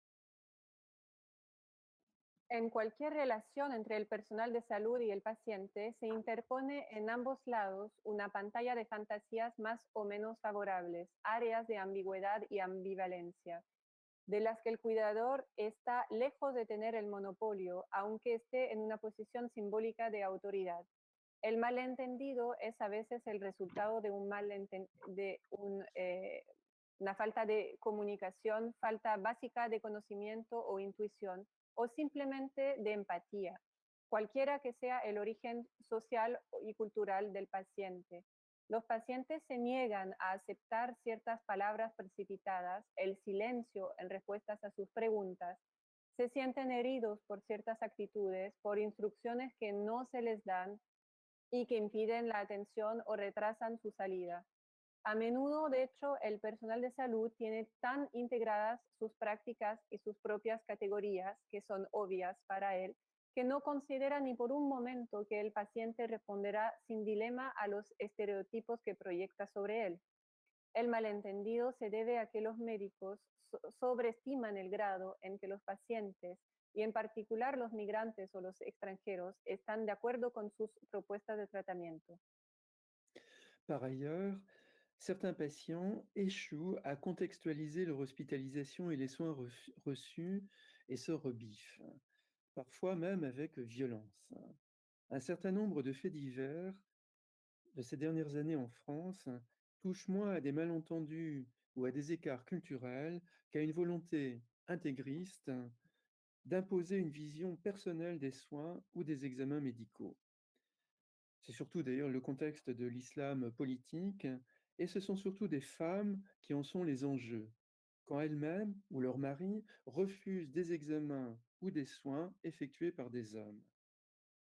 En cualquier relación entre el personal de salud y el paciente, se interpone en ambos lados una pantalla de fantasías más o menos favorables, áreas de ambigüedad y ambivalencia, de las que el cuidador está lejos de tener el monopolio, aunque esté en una posición simbólica de autoridad. El malentendido es a veces el resultado de una falta de comunicación, falta básica de conocimiento o intuición, o simplemente de empatía, cualquiera que sea el origen social y cultural del paciente. Los pacientes se niegan a aceptar ciertas palabras precipitadas, el silencio en respuestas a sus preguntas, se sienten heridos por ciertas actitudes, por instrucciones que no se les dan y que impiden la atención o retrasan su salida. A menudo, de hecho, el personal de salud tiene tan integradas sus prácticas y sus propias categorías, que son obvias para él, que no considera ni por un momento que el paciente responderá sin dilema a los estereotipos que proyecta sobre él. El malentendido se debe a que los médicos sobreestiman el grado en que los pacientes, y en particular los migrantes o los extranjeros, están de acuerdo con sus propuestas de tratamiento. Par ailleurs, certains patients échouent à contextualiser leur hospitalisation et les soins reçus et se rebiffent, parfois même avec violence. Un certain nombre de faits divers de ces dernières années en France touchent moins à des malentendus ou à des écarts culturels qu'à une volonté intégriste d'imposer une vision personnelle des soins ou des examens médicaux. C'est surtout d'ailleurs le contexte de l'islam politique Et ce sont surtout des femmes qui en sont les enjeux, quand elles-mêmes ou leur mari refusent des examens ou des soins effectués par des hommes.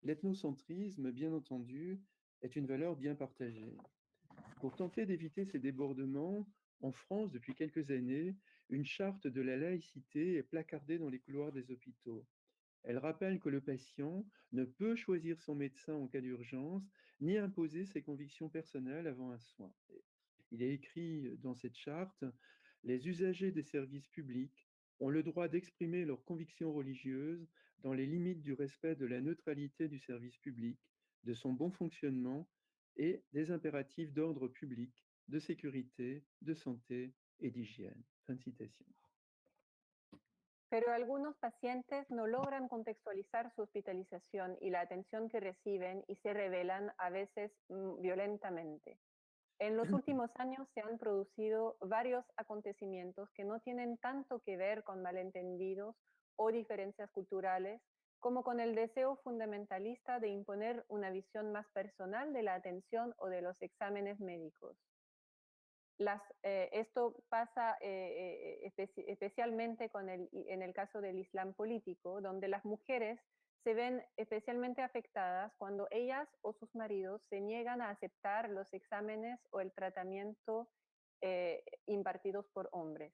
L'ethnocentrisme, bien entendu, est une valeur bien partagée. Pour tenter d'éviter ces débordements, en France, depuis quelques années, une charte de la laïcité est placardée dans les couloirs des hôpitaux. Elle rappelle que le patient ne peut choisir son médecin en cas d'urgence, ni imposer ses convictions personnelles avant un soin. Il est écrit dans cette charte, les usagers des services publics ont le droit d'exprimer leurs convictions religieuses dans les limites du respect de la neutralité du service public, de son bon fonctionnement et des impératifs d'ordre public, de sécurité, de santé et d'hygiène. Fin de citation. Pero algunos pacientes no logran contextualizar su hospitalización y la atención que reciben y se rebelan a veces violentamente. En los últimos años se han producido varios acontecimientos que no tienen tanto que ver con malentendidos o diferencias culturales, como con el deseo fundamentalista de imponer una visión más personal de la atención o de los exámenes médicos. Esto pasa especialmente en el caso del Islam político, donde las mujeres se ven especialmente afectadas cuando ellas o sus maridos se niegan a aceptar los exámenes o el tratamiento impartidos por hombres,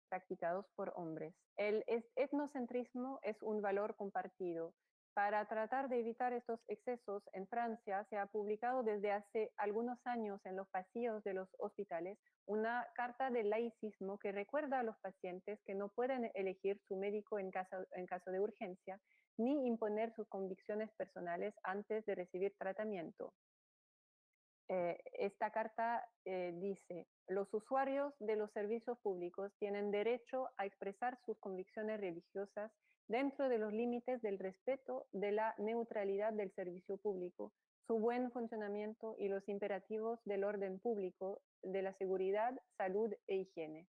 practicados por hombres. El etnocentrismo es un valor compartido. Para tratar de evitar estos excesos, en Francia se ha publicado desde hace algunos años en los pasillos de los hospitales una carta del laicismo que recuerda a los pacientes que no pueden elegir su médico en caso de urgencia, ni imponer sus convicciones personales antes de recibir tratamiento. Esta carta dice, los usuarios de los servicios públicos tienen derecho a expresar sus convicciones religiosas dentro de los límites del respeto de la neutralidad del servicio público, su buen funcionamiento y los imperativos del orden público, de la seguridad, salud e higiene.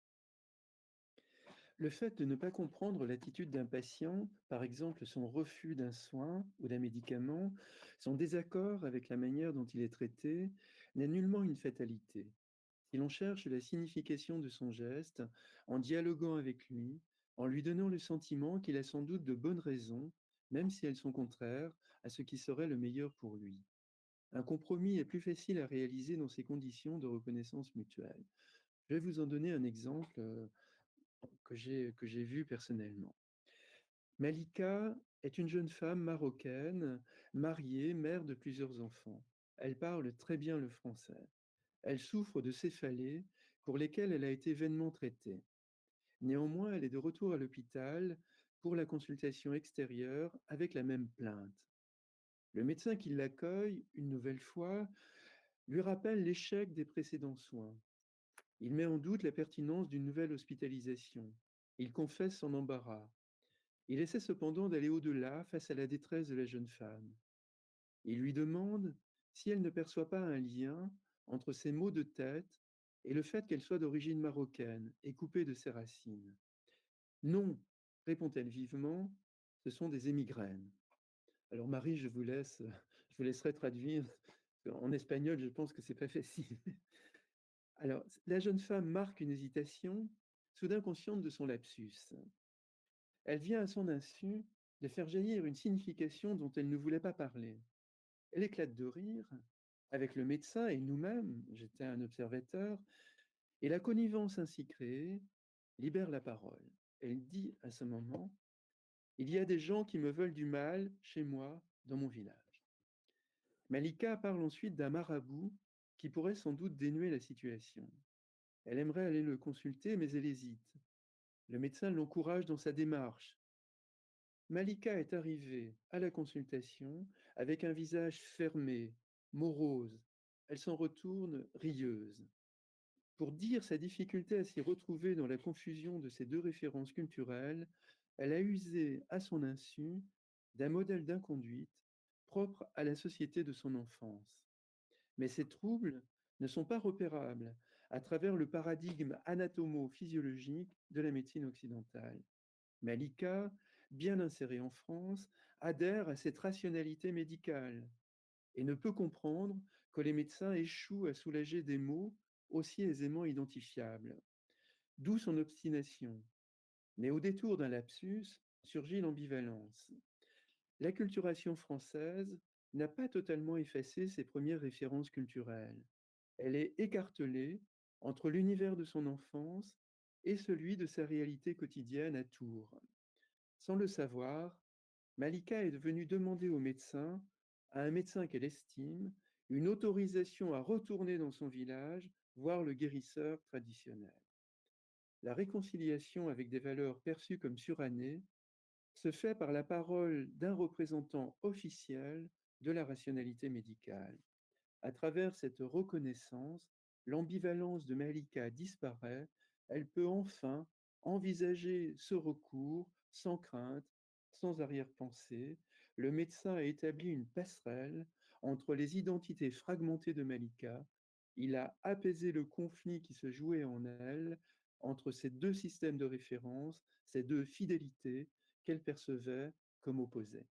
Le fait de ne pas comprendre l'attitude d'un patient, par exemple son refus d'un soin ou d'un médicament, son désaccord avec la manière dont il est traité, n'est nullement une fatalité. Si l'on cherche la signification de son geste, en dialoguant avec lui, en lui donnant le sentiment qu'il a sans doute de bonnes raisons, même si elles sont contraires à ce qui serait le meilleur pour lui. Un compromis est plus facile à réaliser dans ces conditions de reconnaissance mutuelle. Je vais vous en donner un exemple que j'ai vu personnellement. Malika est une jeune femme marocaine, mariée, mère de plusieurs enfants. Elle parle très bien le français. Elle souffre de céphalées pour lesquelles elle a été vainement traitée. Néanmoins, elle est de retour à l'hôpital pour la consultation extérieure avec la même plainte. Le médecin qui l'accueille, une nouvelle fois, lui rappelle l'échec des précédents soins. Il met en doute la pertinence d'une nouvelle hospitalisation. Il confesse son embarras. Il essaie cependant d'aller au-delà face à la détresse de la jeune femme. Il lui demande si elle ne perçoit pas un lien entre ses maux de tête et le fait qu'elle soit d'origine marocaine et coupée de ses racines. Non, répond-elle vivement, ce sont des émigrènes. Alors Marie, je vous laisserai traduire. En espagnol, je pense que c'est pas facile. Alors, la jeune femme marque une hésitation, soudain consciente de son lapsus. Elle vient à son insu de faire jaillir une signification dont elle ne voulait pas parler. Elle éclate de rire, avec le médecin et nous-mêmes, j'étais un observateur, et la connivence ainsi créée libère la parole. Elle dit à ce moment, il y a des gens qui me veulent du mal chez moi, dans mon village. Malika parle ensuite d'un marabout qui pourrait sans doute dénouer la situation. Elle aimerait aller le consulter, mais elle hésite. Le médecin l'encourage dans sa démarche. Malika est arrivée à la consultation avec un visage fermé, morose. Elle s'en retourne rieuse. Pour dire sa difficulté à s'y retrouver dans la confusion de ces deux références culturelles, elle a usé à son insu d'un modèle d'inconduite propre à la société de son enfance. Mais ces troubles ne sont pas repérables à travers le paradigme anatomo-physiologique de la médecine occidentale. Malika, bien insérée en France, adhère à cette rationalité médicale et ne peut comprendre que les médecins échouent à soulager des maux aussi aisément identifiables. D'où son obstination. Mais au détour d'un lapsus surgit l'ambivalence. L'acculturation française n'a pas totalement effacé ses premières références culturelles. Elle est écartelée entre l'univers de son enfance et celui de sa réalité quotidienne à Tours. Sans le savoir, Malika est devenue demander au médecin, à un médecin qu'elle estime, une autorisation à retourner dans son village voir le guérisseur traditionnel. La réconciliation avec des valeurs perçues comme surannées se fait par la parole d'un représentant officiel de la rationalité médicale. À travers cette reconnaissance, l'ambivalence de Malika disparaît, elle peut enfin envisager ce recours sans crainte, sans arrière-pensée. Le médecin a établi une passerelle entre les identités fragmentées de Malika. Il a apaisé le conflit qui se jouait en elle entre ces deux systèmes de référence, ces deux fidélités qu'elle percevait comme opposées.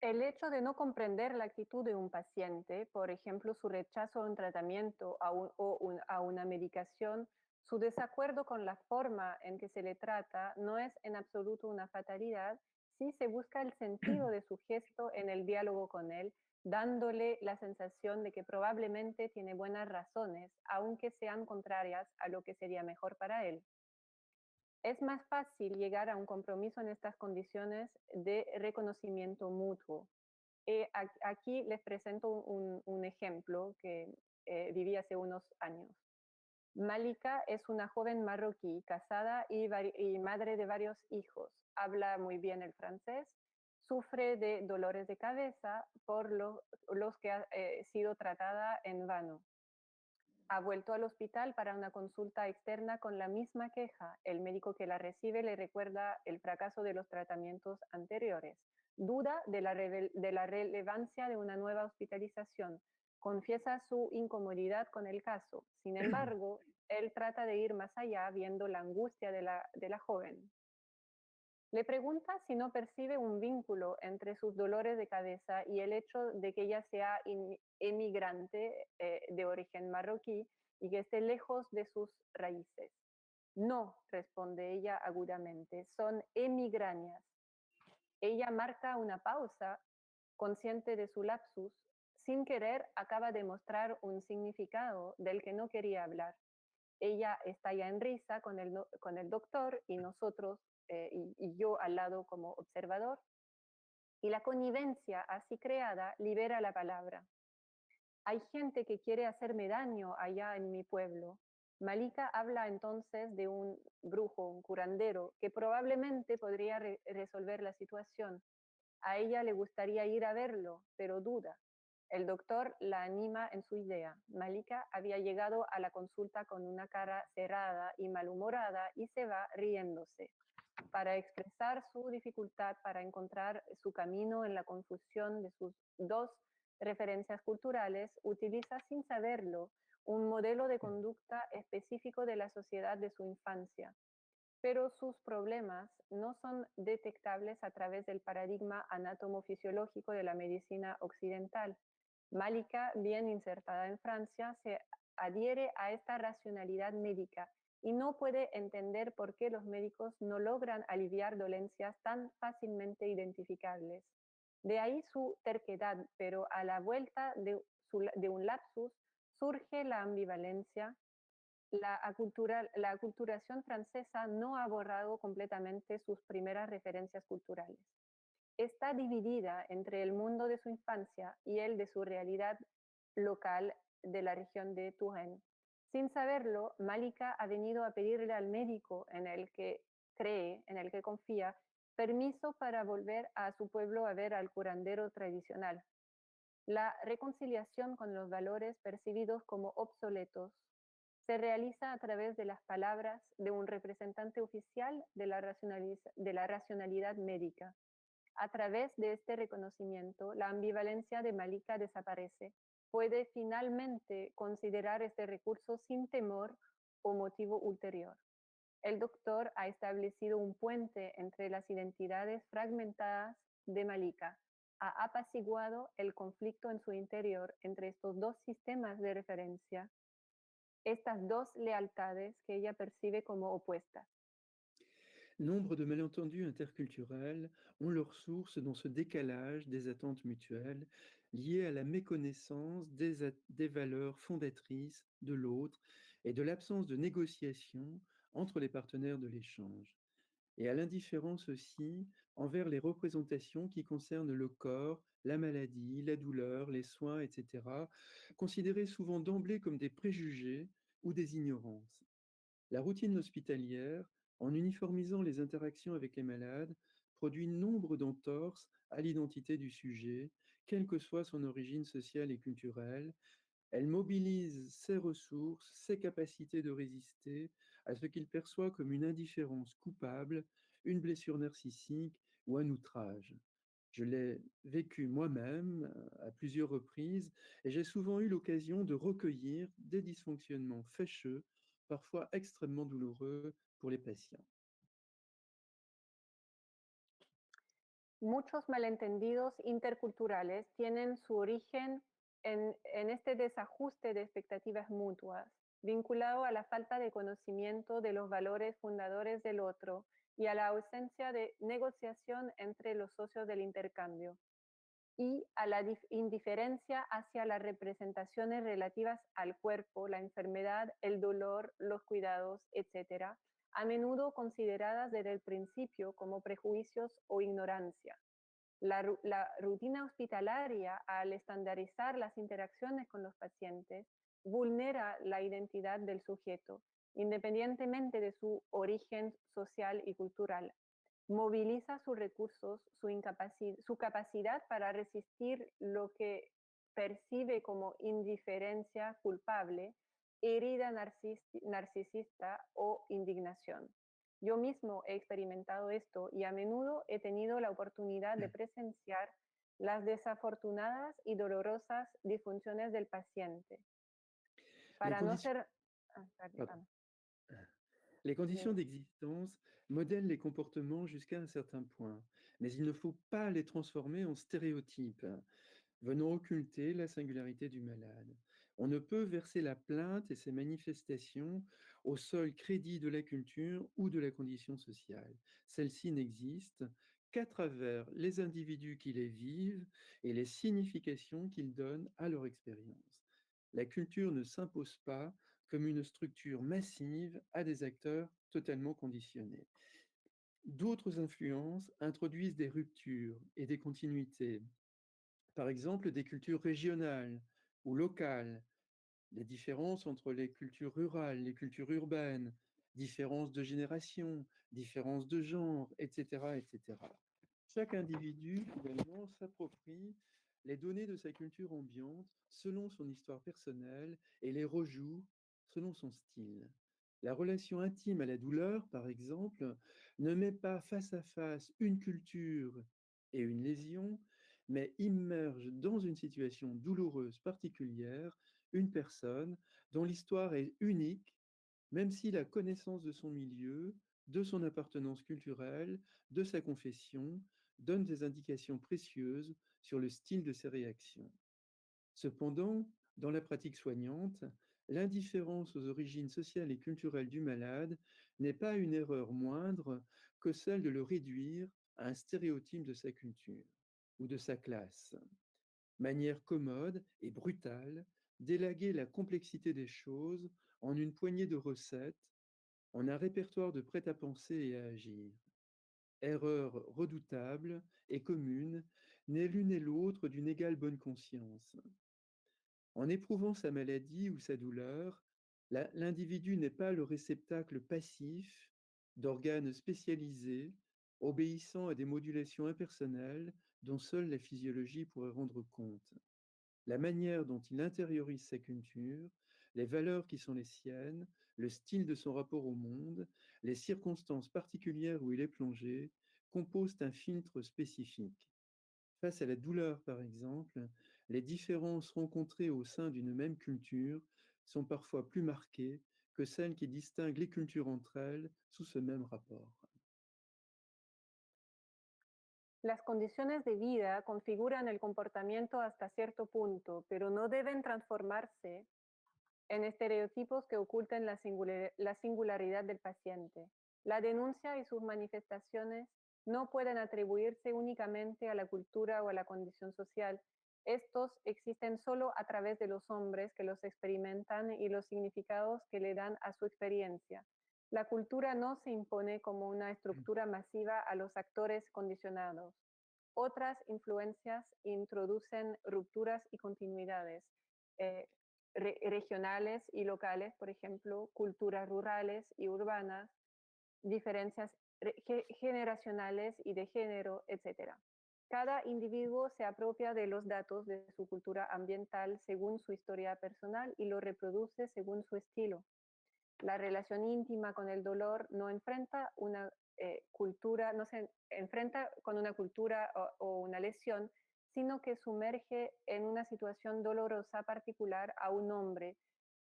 El hecho de no comprender la actitud de un paciente, por ejemplo, su rechazo a un tratamiento a una medicación, su desacuerdo con la forma en que se le trata, no es en absoluto una fatalidad si se busca el sentido de su gesto en el diálogo con él, dándole la sensación de que probablemente tiene buenas razones, aunque sean contrarias a lo que sería mejor para él. Es más fácil llegar a un compromiso en estas condiciones de reconocimiento mutuo. Aquí les presento un ejemplo que viví hace unos años. Malika es una joven marroquí, casada y madre de varios hijos. Habla muy bien el francés, sufre de dolores de cabeza por los que ha sido tratada en vano. Ha vuelto al hospital para una consulta externa con la misma queja. El médico que la recibe le recuerda el fracaso de los tratamientos anteriores. Duda de la relevancia de una nueva hospitalización. Confiesa su incomodidad con el caso. Sin embargo, él trata de ir más allá viendo la angustia de la joven. Le pregunta si no percibe un vínculo entre sus dolores de cabeza y el hecho de que ella sea emigrante de origen marroquí y que esté lejos de sus raíces. No, responde ella agudamente, son emigrañas. Ella marca una pausa, consciente de su lapsus, sin querer acaba de mostrar un significado del que no quería hablar. Ella estalla en risa con el doctor y nosotros, y yo al lado como observador, y la connivencia así creada libera la palabra. Hay gente que quiere hacerme daño allá en mi pueblo. Malika habla entonces de un brujo, un curandero, que probablemente podría resolver la situación. A ella le gustaría ir a verlo, pero duda. El doctor la anima en su idea. Malika había llegado a la consulta con una cara cerrada y malhumorada y se va riéndose. Para expresar su dificultad para encontrar su camino en la confusión de sus dos referencias culturales, utiliza sin saberlo un modelo de conducta específico de la sociedad de su infancia, pero sus problemas no son detectables a través del paradigma anatomofisiológico de la medicina occidental. Malika, bien insertada en Francia, se adhiere a esta racionalidad médica y no puede entender por qué los médicos no logran aliviar dolencias tan fácilmente identificables. De ahí su terquedad, pero a la vuelta de un lapsus surge la ambivalencia. La aculturación francesa no ha borrado completamente sus primeras referencias culturales. Está dividida entre el mundo de su infancia y el de su realidad local de la región de Touraine. Sin saberlo, Malika ha venido a pedirle al médico en el que cree, en el que confía, permiso para volver a su pueblo a ver al curandero tradicional. La reconciliación con los valores percibidos como obsoletos se realiza a través de las palabras de un representante oficial de la racionalidad médica. A través de este reconocimiento, la ambivalencia de Malika desaparece. Puede finalmente considerar este recurso sin temor o motivo ulterior. El doctor ha establecido un puente entre las identidades fragmentadas de Malika. ha apaciguado el conflicto en su interior entre estos dos sistemas de referencia, estas dos lealtades que ella percibe como opuestas. Nombre de malentendus interculturels ont leur source dans ce décalage des attentes mutuelles liées à la méconnaissance des valeurs fondatrices de l'autre et de l'absence de négociation entre les partenaires de l'échange, et à l'indifférence aussi envers les représentations qui concernent le corps, la maladie, la douleur, les soins, etc., considérées souvent d'emblée comme des préjugés ou des ignorances. La routine hospitalière, en uniformisant les interactions avec les malades, produit nombre d'entorses à l'identité du sujet, quelle que soit son origine sociale et culturelle. Elle mobilise ses ressources, ses capacités de résister à ce qu'il perçoit comme une indifférence coupable, une blessure narcissique ou un outrage. Je l'ai vécu moi-même à plusieurs reprises et j'ai souvent eu l'occasion de recueillir des dysfonctionnements fâcheux, parfois extrêmement douloureux pour les patients. Muchos malentendidos interculturales tienen su origen en este desajuste de expectativas mutuas, vinculado a la falta de conocimiento de los valores fundadores del otro y a la ausencia de negociación entre los socios del intercambio, y a la indiferencia hacia las representaciones relativas al cuerpo, la enfermedad, el dolor, los cuidados, etcétera, a menudo consideradas desde el principio como prejuicios o ignorancia. La rutina hospitalaria, al estandarizar las interacciones con los pacientes, vulnera la identidad del sujeto, independientemente de su origen social y cultural. Moviliza sus recursos, su capacidad para resistir lo que percibe como indiferencia culpable, herida narcisista o indignación. Yo mismo he experimentado esto y a menudo he tenido la oportunidad de presenciar las desafortunadas y dolorosas disfunciones del paciente. Les Para no conditions, ser... Ah, pardon. perdón. Les conditions d'existence modèlent les comportements jusqu'à un certain point, mais il ne faut pas les transformer en stéréotypes, venant occulter la singularité du malade. On ne peut verser la plainte et ses manifestations au seul crédit de la culture ou de la condition sociale. Celle-ci n'existe qu'à travers les individus qui les vivent et les significations qu'ils donnent à leur expérience. La culture ne s'impose pas comme une structure massive à des acteurs totalement conditionnés. D'autres influences introduisent des ruptures et des continuités, par exemple des cultures régionales ou locales, les différences entre les cultures rurales, les cultures urbaines, différences de génération, différences de genre, etc., etc. Chaque individu, finalement, s'approprie les données de sa culture ambiante selon son histoire personnelle et les rejoue selon son style. La relation intime à la douleur, par exemple, ne met pas face à face une culture et une lésion, mais immerge dans une situation douloureuse particulière une personne dont l'histoire est unique, même si la connaissance de son milieu, de son appartenance culturelle, de sa confession, donne des indications précieuses sur le style de ses réactions. Cependant, dans la pratique soignante, l'indifférence aux origines sociales et culturelles du malade n'est pas une erreur moindre que celle de le réduire à un stéréotype de sa culture ou de sa classe. Manière commode et brutale d'élaguer la complexité des choses en une poignée de recettes, en un répertoire de prêt-à-penser et à agir. Erreur redoutable et commune, n'est l'une et l'autre d'une égale bonne conscience. En éprouvant sa maladie ou sa douleur, l'individu n'est pas le réceptacle passif d'organes spécialisés, obéissant à des modulations impersonnelles dont seule la physiologie pourrait rendre compte. La manière dont il intériorise sa culture, les valeurs qui sont les siennes, le style de son rapport au monde, les circonstances particulières où il est plongé, composent un filtre spécifique. Face à la douleur, par exemple, les différences rencontrées au sein d'une même culture sont parfois plus marquées que celles qui distinguent les cultures entre elles sous ce même rapport. Las condiciones de vida configuran el comportamiento hasta cierto punto, pero no deben transformarse en estereotipos que oculten la singularidad del paciente. La denuncia y sus manifestaciones no pueden atribuirse únicamente a la cultura o a la condición social. Estos existen solo a través de los hombres que los experimentan y los significados que le dan a su experiencia. La cultura no se impone como una estructura masiva a los actores condicionados. Otras influencias introducen rupturas y continuidades. Eh, Regionales y locales, por ejemplo, culturas rurales y urbanas, diferencias generacionales y de género, etcétera. Cada individuo se apropia de los datos de su cultura ambiental según su historia personal y lo reproduce según su estilo. La relación íntima con el dolor no enfrenta una cultura, no se enfrenta con una cultura o una lesión, sino que sumerge en una situación dolorosa particular a un hombre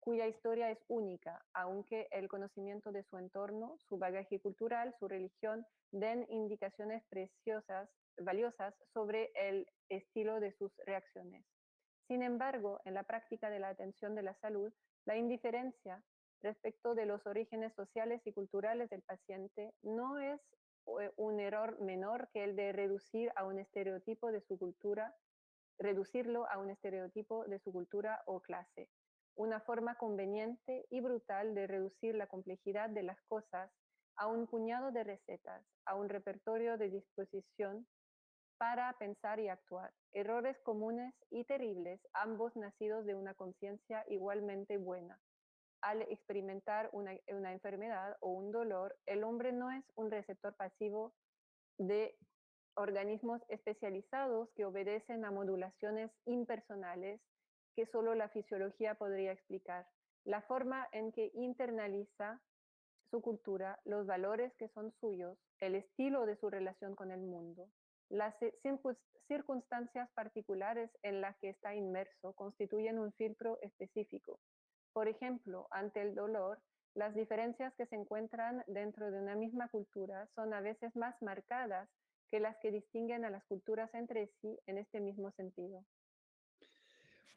cuya historia es única, aunque el conocimiento de su entorno, su bagaje cultural, su religión, den indicaciones preciosas, valiosas sobre el estilo de sus reacciones. Sin embargo, en la práctica de la atención de la salud, la indiferencia respecto de los orígenes sociales y culturales del paciente no es un error menor que el de reducir a un estereotipo de su cultura, reducirlo a un estereotipo de su cultura o clase. Una forma conveniente y brutal de reducir la complejidad de las cosas a un puñado de recetas, a un repertorio de disposición para pensar y actuar. Errores comunes y terribles, ambos nacidos de una conciencia igualmente buena. Al experimentar una enfermedad o un dolor, el hombre no es un receptor pasivo de organismos especializados que obedecen a modulaciones impersonales que solo la fisiología podría explicar. La forma en que internaliza su cultura, los valores que son suyos, el estilo de su relación con el mundo, las circunstancias particulares en las que está inmerso constituyen un filtro específico. Por ejemplo, ante el dolor, las diferencias que se encuentran dentro de una misma cultura son a veces más marcadas que las que distinguen a las culturas entre sí en este mismo sentido.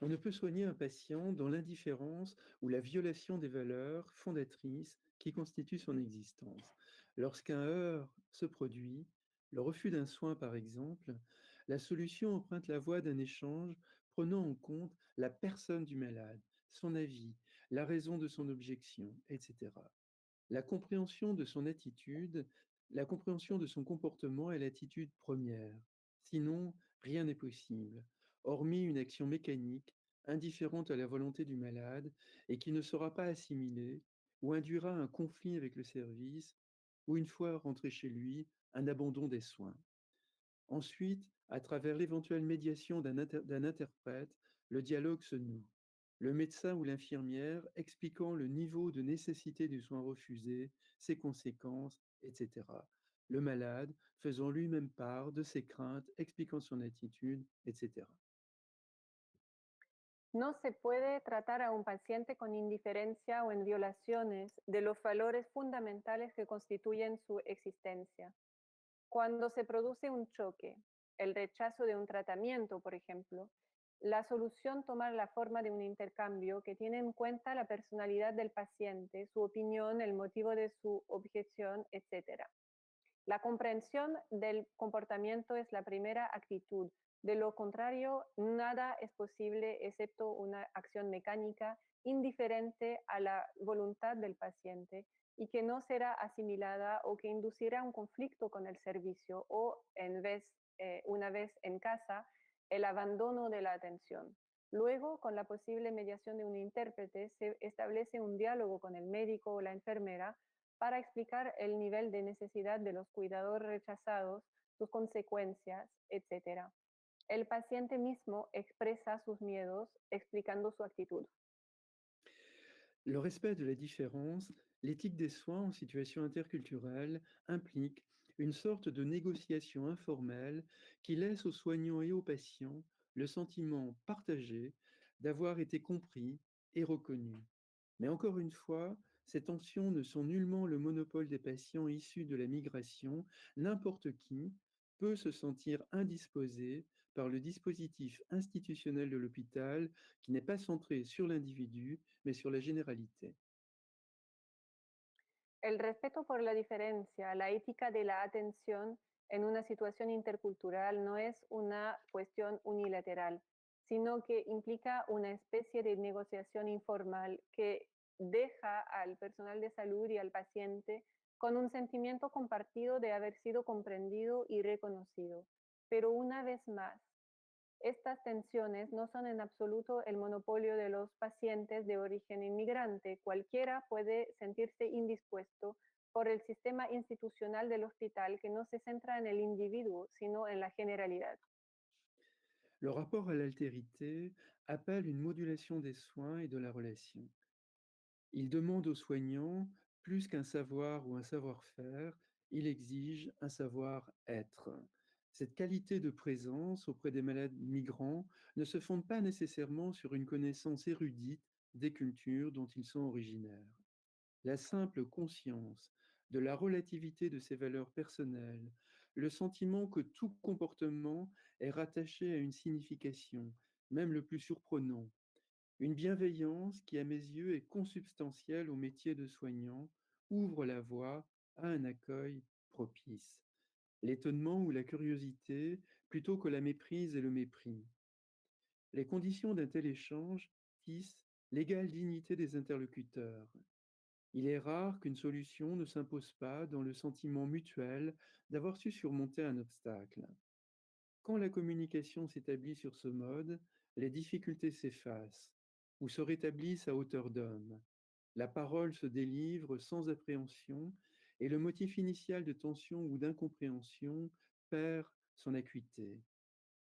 On ne peut soigner un patient dans l'indifférence ou la violation des valeurs fondatrices qui constituent son existence. Lorsqu'un heurt se produit, le refus d'un soin par exemple, la solution emprunte la voie d'un échange prenant en compte la personne du malade, son avis, la raison de son objection, etc. La compréhension de son attitude, la compréhension de son comportement est l'attitude première. Sinon, rien n'est possible, hormis une action mécanique, indifférente à la volonté du malade et qui ne sera pas assimilée ou induira un conflit avec le service ou, une fois rentré chez lui, un abandon des soins. Ensuite, à travers l'éventuelle médiation d'un interprète, le dialogue se noue. Le médecin ou l'infirmière expliquant le niveau de nécessité du soin refusé, ses conséquences, etc. Le malade faisant lui-même part de ses craintes, expliquant son attitude, etc. No se puede tratar a un paciente con indiferencia o en violaciones de los valores fundamentales que constituyen su existencia. Cuando se produce un choque, el rechazo de un tratamiento, por ejemplo, la solución toma la forma de un intercambio que tiene en cuenta la personalidad del paciente, su opinión, el motivo de su objeción, etc. La comprensión del comportamiento es la primera actitud. De lo contrario, nada es posible excepto una acción mecánica indiferente a la voluntad del paciente y que no será asimilada o que inducirá un conflicto con el servicio o, una vez en casa, el abandono de la atención. Luego, con la posible mediación de un intérprete, se establece un diálogo con el médico o la enfermera para explicar el nivel de necesidad de los cuidadores rechazados, sus consecuencias, etc. El paciente mismo expresa sus miedos explicando su actitud. Le respect de la différence, l'éthique des soins en situation interculturelle implique une sorte de négociation informelle qui laisse aux soignants et aux patients le sentiment partagé d'avoir été compris et reconnu. Mais encore une fois, ces tensions ne sont nullement le monopole des patients issus de la migration, n'importe qui, peut se sentir indisposé par le dispositif institutionnel de l'hôpital qui n'est pas centré sur l'individu, mais sur la généralité. El respeto por la diferencia, la ética de la atención en una situación intercultural no es una cuestión unilateral, sino que implica una especie de negociación informal que deja al personal de salud y al paciente con un sentimiento compartido de haber sido comprendido y reconocido. Pero una vez más, estas tensiones no son en absoluto el monopolio de los pacientes de origen inmigrante. Cualquiera puede sentirse indispuesto por el sistema institucional del hospital que no se centra en el individuo, sino en la generalidad. Le rapport à l'altérité appelle une modulation des soins et de la relation. Il demande aux soignants plus qu'un savoir ou un savoir-faire, il exige un savoir-être. Cette qualité de présence auprès des malades migrants ne se fonde pas nécessairement sur une connaissance érudite des cultures dont ils sont originaires. La simple conscience de la relativité de ses valeurs personnelles, le sentiment que tout comportement est rattaché à une signification, même le plus surprenant, une bienveillance qui, à mes yeux, est consubstantielle au métier de soignant, ouvre la voie à un accueil propice. L'étonnement ou la curiosité plutôt que la méprise et le mépris. Les conditions d'un tel échange tissent l'égale dignité des interlocuteurs. Il est rare qu'une solution ne s'impose pas dans le sentiment mutuel d'avoir su surmonter un obstacle. Quand la communication s'établit sur ce mode, les difficultés s'effacent ou se rétablissent à hauteur d'homme. La parole se délivre sans appréhension et le motif initial de tension ou d'incompréhension perd son acuité.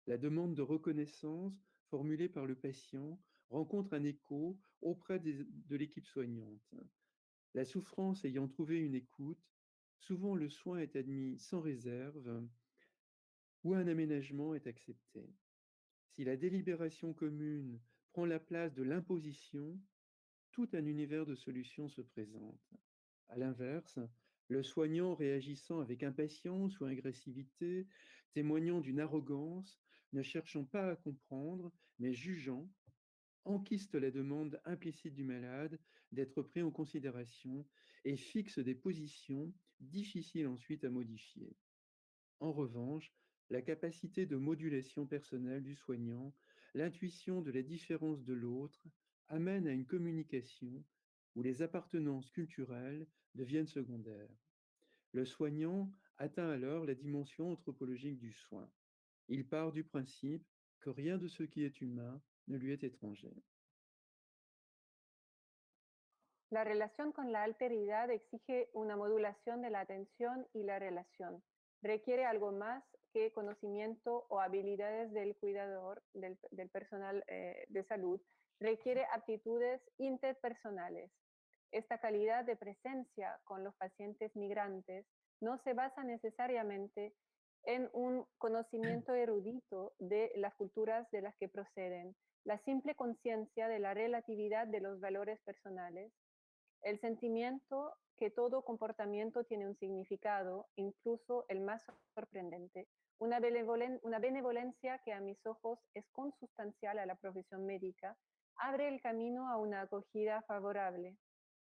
La demande de reconnaissance formulée par le patient rencontre un écho auprès de l'équipe soignante. La souffrance ayant trouvé une écoute, souvent le soin est admis sans réserve ou un aménagement est accepté. Si la délibération commune prend la place de l'imposition, tout un univers de solutions se présente. À l'inverse, le soignant réagissant avec impatience ou agressivité, témoignant d'une arrogance, ne cherchant pas à comprendre, mais jugeant, enquiste la demande implicite du malade d'être pris en considération et fixe des positions difficiles ensuite à modifier. En revanche, la capacité de modulation personnelle du soignant, l'intuition de la différence de l'autre, amène à une communication où les appartenances culturelles deviennent secondaires. Le soignant atteint alors la dimension anthropologique du soin. Il part du principe que rien de ce qui est humain ne lui est étranger. La relación con la alteridad exige una modulación de la atención y la relación. Requiere algo más que conocimiento o habilidades del cuidador, del personal de salud. Requiere aptitudes interpersonales. Esta calidad de presencia con los pacientes migrantes no se basa necesariamente en un conocimiento erudito de las culturas de las que proceden, la simple conciencia de la relatividad de los valores personales, el sentimiento que todo comportamiento tiene un significado, incluso el más sorprendente, una benevolencia que a mis ojos es consustancial a la profesión médica, abre el camino a una acogida favorable.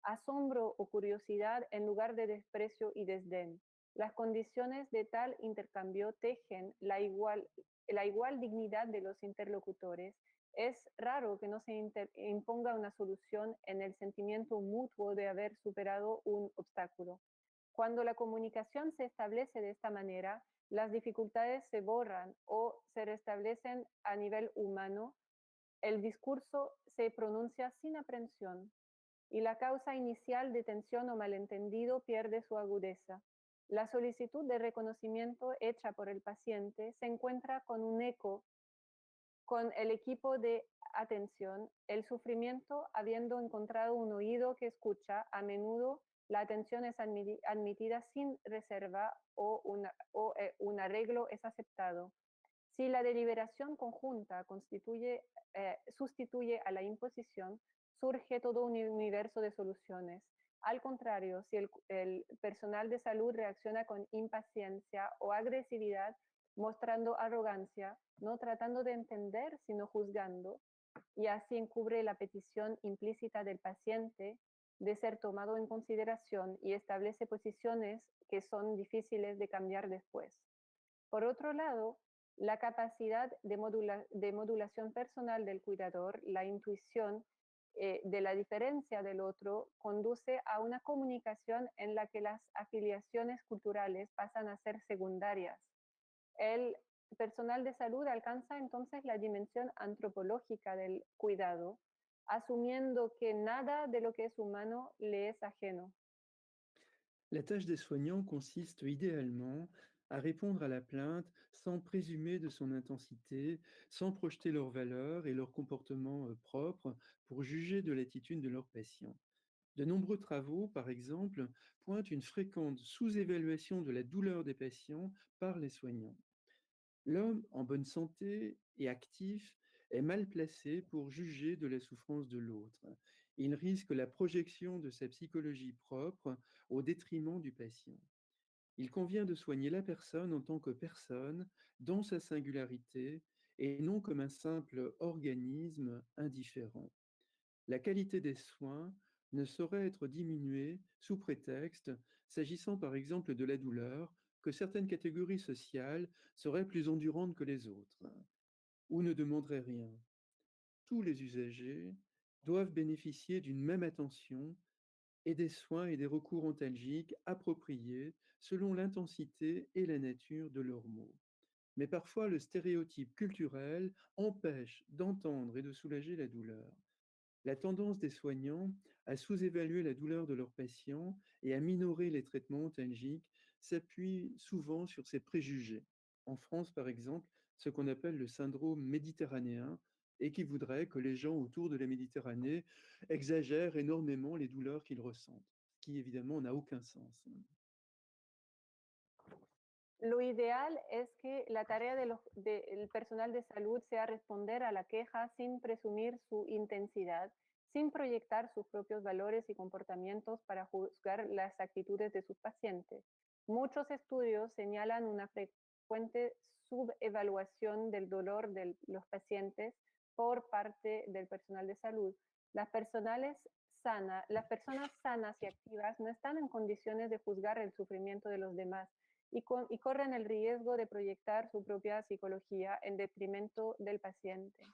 Asombro o curiosidad en lugar de desprecio y desdén. Las condiciones de tal intercambio tejen la igual dignidad de los interlocutores. Es raro que no se imponga una solución en el sentimiento mutuo de haber superado un obstáculo. Cuando la comunicación se establece de esta manera, las dificultades se borran o se restablecen a nivel humano. El discurso se pronuncia sin aprensión y la causa inicial de tensión o malentendido pierde su agudeza. La solicitud de reconocimiento hecha por el paciente se encuentra con un eco con el equipo de atención. El sufrimiento, habiendo encontrado un oído que escucha, a menudo la atención es admitida sin reserva o un arreglo es aceptado. Si la deliberación conjunta sustituye a la imposición, surge todo un universo de soluciones. Al contrario, si el personal de salud reacciona con impaciencia o agresividad, mostrando arrogancia, no tratando de entender, sino juzgando, y así encubre la petición implícita del paciente de ser tomado en consideración y establece posiciones que son difíciles de cambiar después. Por otro lado, la capacidad de modulación personal del cuidador, la intuición de la diferencia del otro, conduce a una comunicación en la que las afiliaciones culturales pasan a ser secundarias. El personal de salud alcanza entonces la dimensión antropológica del cuidado, asumiendo que nada de lo que es humano le es ajeno. La tâche des soignants consiste idéalement à répondre à la plainte sans présumer de son intensité, sans projeter leurs valeurs et leurs comportements propres pour juger de l'attitude de leurs patients. De nombreux travaux, par exemple, pointent une fréquente sous-évaluation de la douleur des patients par les soignants. L'homme en bonne santé et actif est mal placé pour juger de la souffrance de l'autre. Il risque la projection de sa psychologie propre au détriment du patient. Il convient de soigner la personne en tant que personne, dans sa singularité, et non comme un simple organisme indifférent. La qualité des soins ne saurait être diminuée sous prétexte, s'agissant par exemple de la douleur, que certaines catégories sociales seraient plus endurantes que les autres, ou ne demanderaient rien. Tous les usagers doivent bénéficier d'une même attention et des soins et des recours antalgiques appropriés selon l'intensité et la nature de leurs maux. Mais parfois, le stéréotype culturel empêche d'entendre et de soulager la douleur. La tendance des soignants à sous-évaluer la douleur de leurs patients et à minorer les traitements antalgiques s'appuie souvent sur ces préjugés. En France, par exemple, ce qu'on appelle le syndrome méditerranéen et qui voudrait que les gens autour de la Méditerranée exagèrent énormément les douleurs qu'ils ressentent, ce qui évidemment n'a aucun sens. Lo ideal es que la tarea del personal de salud sea responder a la queja sin presumir su intensidad, sin proyectar sus propios valores y comportamientos para juzgar las actitudes de sus pacientes. Muchos estudios señalan una frecuente subevaluación del dolor de los pacientes por parte del personal de salud. Las personas sanas y activas no están en condiciones de juzgar el sufrimiento de los demás y corren el riesgo de proyectar su propia psicología en detrimento del paciente.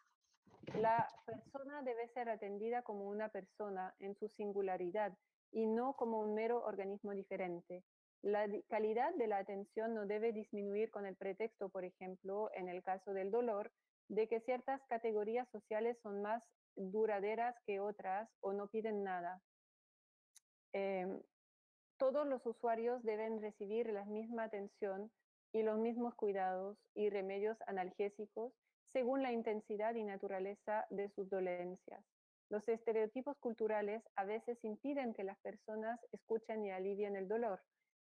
La persona debe ser atendida como una persona en su singularidad y no como un mero organismo diferente. La calidad de la atención no debe disminuir con el pretexto, por ejemplo, en el caso del dolor, de que ciertas categorías sociales son más duraderas que otras o no piden nada. Eh, Todos los usuarios deben recibir la misma atención y los mismos cuidados y remedios analgésicos según la intensidad y naturaleza de sus dolencias. Los estereotipos culturales a veces impiden que las personas escuchen y alivien el dolor.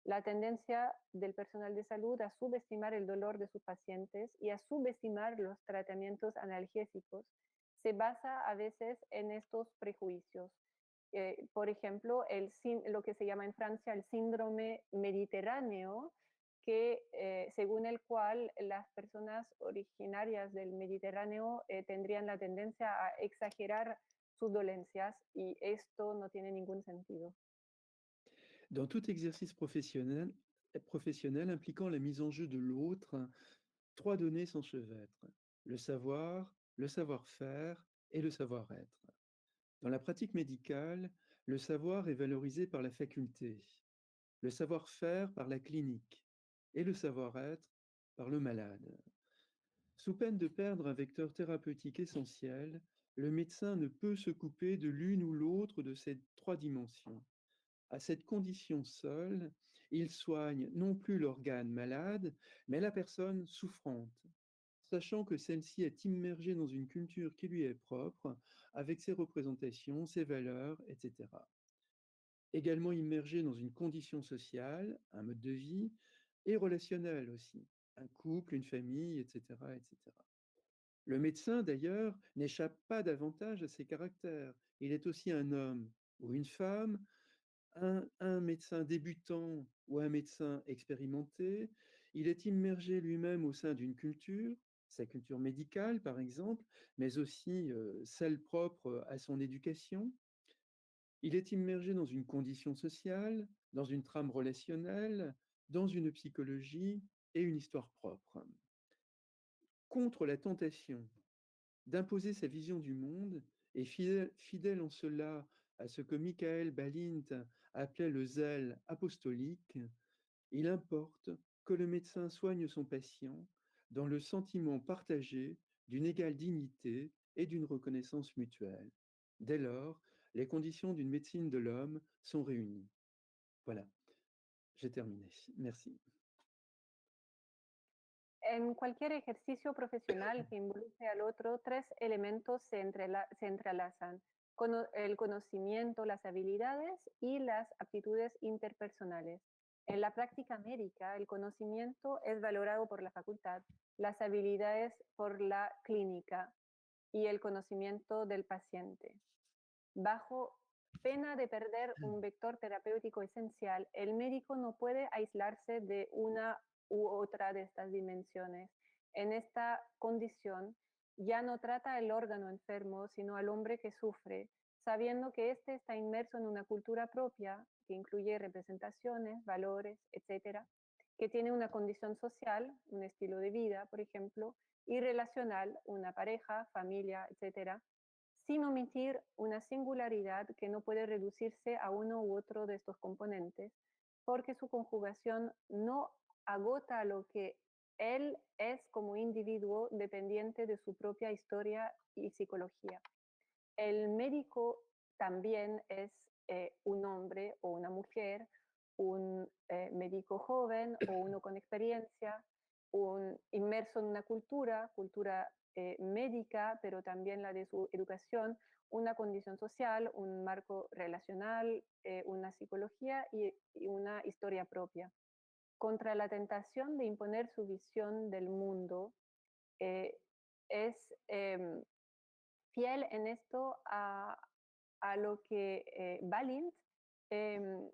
La tendencia del personal de salud a subestimar el dolor de sus pacientes y a subestimar los tratamientos analgésicos se basa a veces en estos prejuicios. Por ejemplo, lo que se llama en Francia el síndrome mediterráneo, que según el cual las personas originarias del Mediterráneo tendrían la tendencia a exagerar sus dolencias y esto no tiene ningún sentido. Dans tout exercice professionnel impliquant la mise en jeu de l'autre, trois données s'enchevêtrent: le savoir-faire et le savoir-être. Dans la pratique médicale, le savoir est valorisé par la faculté, le savoir-faire par la clinique et le savoir-être par le malade. Sous peine de perdre un vecteur thérapeutique essentiel, le médecin ne peut se couper de l'une ou l'autre de ces trois dimensions. À cette condition seule, il soigne non plus l'organe malade, mais la personne souffrante, sachant que celle-ci est immergée dans une culture qui lui est propre, avec ses représentations, ses valeurs, etc. Également immergée dans une condition sociale, un mode de vie, et relationnel aussi, un couple, une famille, etc., etc. Le médecin, d'ailleurs, n'échappe pas davantage à ces caractères. Il est aussi un homme ou une femme, Un médecin débutant ou un médecin expérimenté, il est immergé lui-même au sein d'une culture, sa culture médicale par exemple, mais aussi celle propre à son éducation. Il est immergé dans une condition sociale, dans une trame relationnelle, dans une psychologie et une histoire propre. Contre la tentation d'imposer sa vision du monde et fidèle en cela à ce que Michael Balint appelait le zèle apostolique, il importe que le médecin soigne son patient dans le sentiment partagé d'une égale dignité et d'une reconnaissance mutuelle. Dès lors, les conditions d'une médecine de l'homme sont réunies. Voilà, j'ai terminé. Merci. En cualquier ejercicio profesional que involucre al otro, tres elementos se entrelazan: el conocimiento, las habilidades y las aptitudes interpersonales. En la práctica médica, el conocimiento es valorado por la facultad, las habilidades por la clínica y el conocimiento del paciente. Bajo pena de perder un vector terapéutico esencial, el médico no puede aislarse de una u otra de estas dimensiones. En esta condición, ya no trata al órgano enfermo, sino al hombre que sufre, sabiendo que éste está inmerso en una cultura propia que incluye representaciones, valores, etcétera, que tiene una condición social, un estilo de vida, por ejemplo, y relacional, una pareja, familia, etcétera, sin omitir una singularidad que no puede reducirse a uno u otro de estos componentes, porque su conjugación no agota lo que él es como individuo dependiente de su propia historia y psicología. El médico también es un hombre o una mujer, un médico joven o uno con experiencia, un inmerso en una cultura médica, pero también la de su educación, una condición social, un marco relacional, una psicología y una historia propia. Contra la tentación de imponer su visión del mundo, eh, es fiel en esto a lo que Balint eh,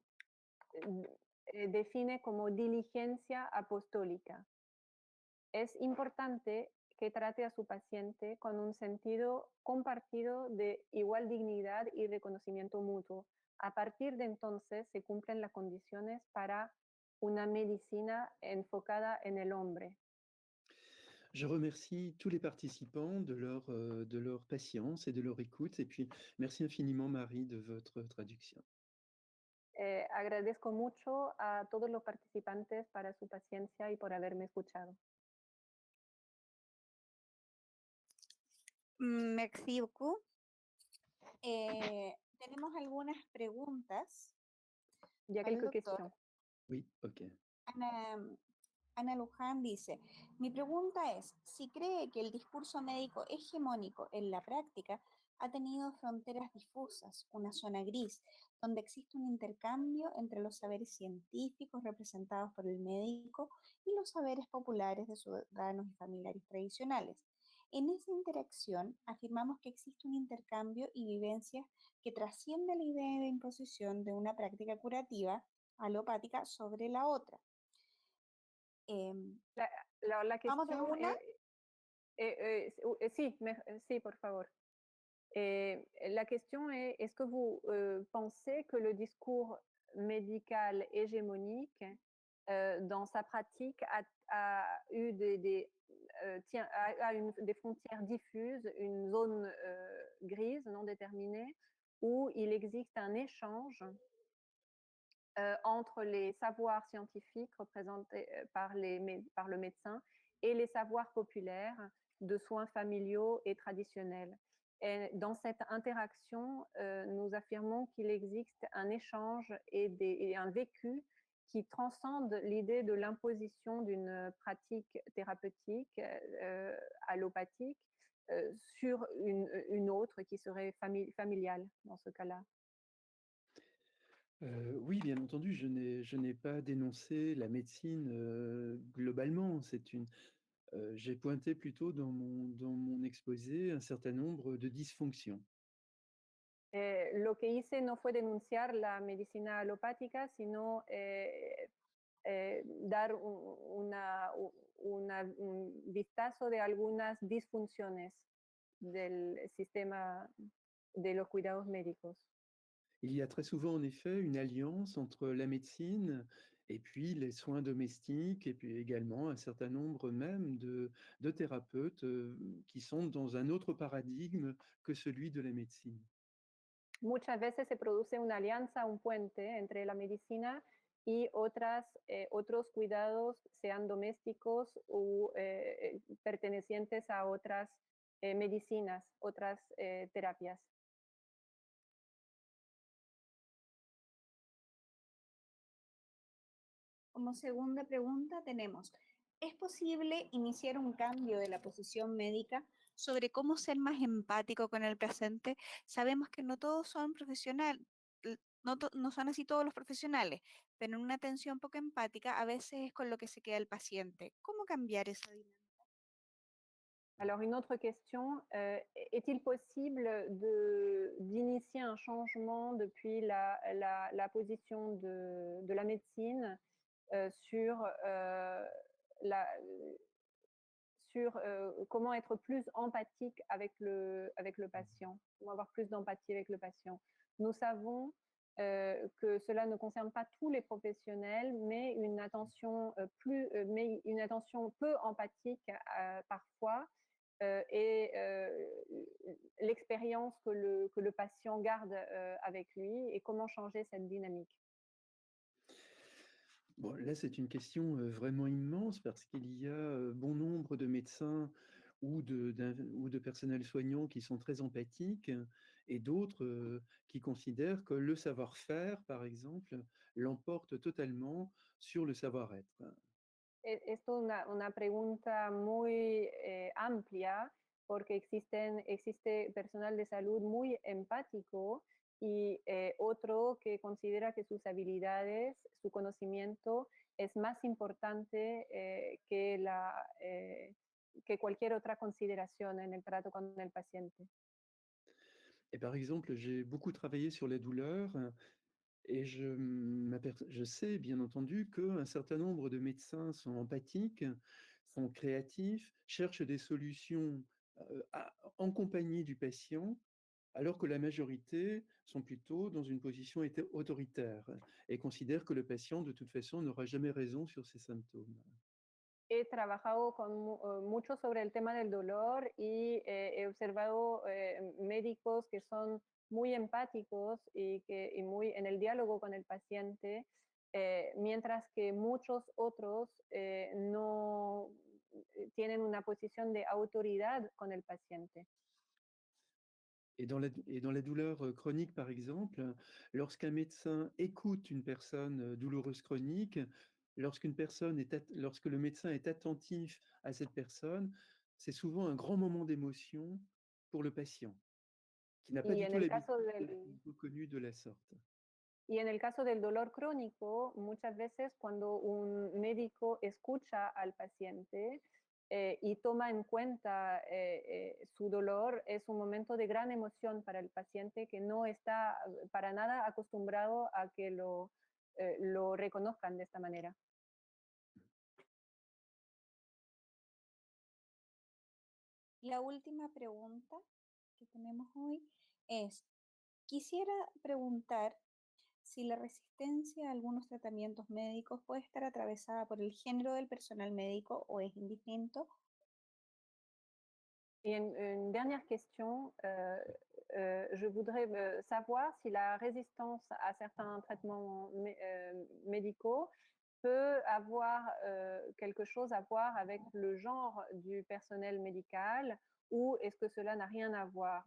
define como diligencia apostólica. Es importante que trate a su paciente con un sentido compartido de igual dignidad y reconocimiento mutuo. A partir de entonces se cumplen las condiciones para una medicina enfocada en el hombre. Je remercie tous les participants de leur patience et de leur écoute. Et puis, merci infiniment, Marie, de votre traduction. Agradezco mucho a todos los participantes para su paciencia y por haberme escuchado. Merci beaucoup. Tenemos algunas preguntas Il y a al quelques doctor. questions. Oui, ok. Ana Luján dice, mi pregunta es, si cree que el discurso médico hegemónico en la práctica ha tenido fronteras difusas, una zona gris, donde existe un intercambio entre los saberes científicos representados por el médico y los saberes populares de ciudadanos y familiares tradicionales. En esa interacción afirmamos que existe un intercambio y vivencias que trasciende la idea de imposición de una práctica curativa alopática sobre la otra. La Vamos de question una. Sí, por favor. La question est, est-ce que vous pensez que le discours médical hégémonique, dans sa pratique, a eu des frontières diffuses, une zone grise non déterminée, où il existe un échange entre les savoirs scientifiques représentés par le médecin et les savoirs populaires de soins familiaux et traditionnels. Et dans cette interaction, nous affirmons qu'il existe un échange et un vécu qui transcende l'idée de l'imposition d'une pratique thérapeutique allopathique sur une autre qui serait familiale dans ce cas-là. Oui, bien entendu, je n'ai pas dénoncé la médecine globalement. J'ai pointé plutôt dans mon exposé un certain nombre de dysfonctions. Lo que hice no fue denunciar la medicina alopática, sino dar un vistazo de algunas disfunciones del sistema de los cuidados médicos. Il y a très souvent en effet une alliance entre la médecine et puis les soins domestiques et puis également un certain nombre même de thérapeutes, qui sont dans un autre paradigme que celui de la médecine. Muchas veces se produce una alianza, un puente entre la medicina y otros cuidados, sean domésticos o pertenecientes a otras medicinas, otras terapias. Como segunda pregunta tenemos, ¿es posible iniciar un cambio de la posición médica sobre cómo ser más empático con el paciente? Sabemos que no todos son profesionales, no son así todos los profesionales, pero en una atención poco empática a veces es con lo que se queda el paciente. ¿Cómo cambiar esa dinámica? Alors, une autre question, est-il possible d'initier un changement depuis la position de la médecine sur, la, sur comment être plus empathique avec le patient, comment avoir plus d'empathie avec le patient? Nous savons que cela ne concerne pas tous les professionnels, mais mais une attention peu empathique parfois et l'expérience que le patient garde avec lui et comment changer cette dynamique. Bon, là, c'est une question, vraiment immense parce qu'il y a, bon nombre de médecins ou de personnels soignants qui sont très empathiques et d'autres, qui considèrent que le savoir-faire, par exemple, l'emporte totalement sur le savoir-être. Esto es una pregunta muy amplia porque existe personal de salud muy empático y otro que considera que sus habilidades, su conocimiento es más importante que cualquier otra consideración en el trato con el paciente. Et par exemple, j'ai beaucoup travaillé sur la douleur et je sais bien entendu qu'un certain nombre de médecins sont empathiques, sont créatifs, cherchent des solutions, en compagnie du patient, alors que la majorité sont plutôt dans une position autoritaire et considèrent que le patient, de toute façon, n'aura jamais raison sur ses symptômes. He trabajado mucho sobre el tema del dolor y he observado médicos que son muy empáticos y muy en el diálogo con el paciente, mientras que muchos otros no tienen una posición de autoridad con el paciente. Et dans la douleur chronique, par exemple, lorsqu'un médecin écoute une personne douloureuse chronique, lorsque le médecin est attentif à cette personne, c'est souvent un grand moment d'émotion pour le patient, qui n'a pas Y du en tout el caso l'habitude del, d'être reconnu de la sorte. Y en el caso del dolor crónico, muchas veces cuando un médico escucha al paciente y toma en cuenta su dolor, es un momento de gran emoción para el paciente que no está para nada acostumbrado a que lo reconozcan de esta manera. La última pregunta que tenemos hoy es, quisiera preguntar si la resistencia a algunos tratamientos médicos puede estar atravesada por el género del personal médico o es indistinto. Et une dernière question, je voudrais savoir si la résistance à certains traitements médicaux peut avoir quelque chose à voir avec le genre du personnel médical ou est-ce que cela n'a rien à voir,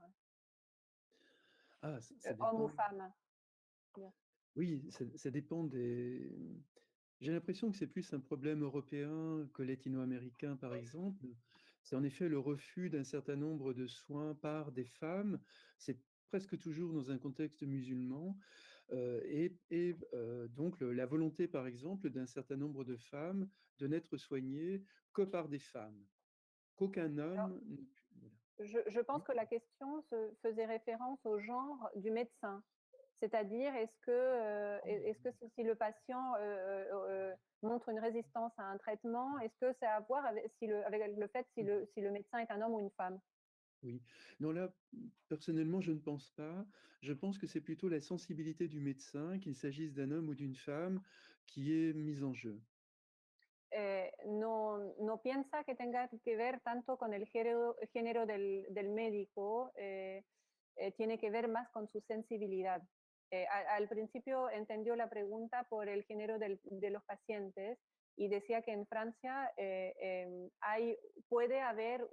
Ah, ça homme ou dépend. femme? Oui, ça dépend des. J'ai l'impression que c'est plus un problème européen que latino-américain, par exemple. C'est en effet le refus d'un certain nombre de soins par des femmes. C'est presque toujours dans un contexte musulman. Donc la volonté, par exemple, d'un certain nombre de femmes de n'être soignées que par des femmes, qu'aucun homme. Voilà. Je pense Oui. que la question faisait référence au genre du médecin. C'est-à-dire, est-ce que si le patient montre une résistance à un traitement, est-ce que c'est à voir avec le fait si le médecin est un homme ou une femme? Oui. Non, là, personnellement, je ne pense pas. Je pense que c'est plutôt la sensibilité du médecin, qu'il s'agisse d'un homme ou d'une femme, qui est mise en jeu. No piensa que tenga que ver tanto con el género del médico, tiene que ver más con su sensibilidad. Al principio entendió la pregunta por el género de los pacientes y decía que en Francia puede haber,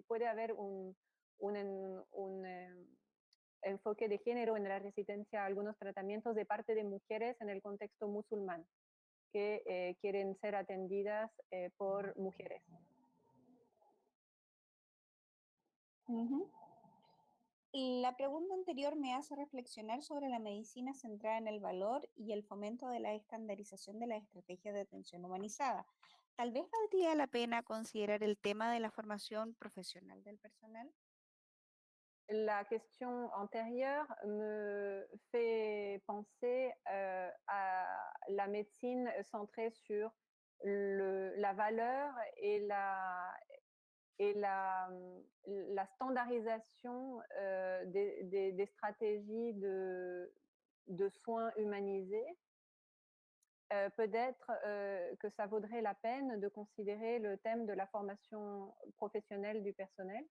puede haber un enfoque de género en la resistencia a algunos tratamientos de parte de mujeres en el contexto musulmán que quieren ser atendidas por mujeres. Ujú. La pregunta anterior me hace reflexionar sobre la medicina centrada en el valor y el fomento de la estandarización de las estrategias de atención humanizada. Tal vez valdría la pena considerar el tema de la formación profesional del personal. La question antérieure me fait penser à la médecine centrée sur la valeur la standardisation des stratégies de soins humanisés. Peut-être que ça vaudrait la peine de considérer le thème de la formation professionnelle du personnel.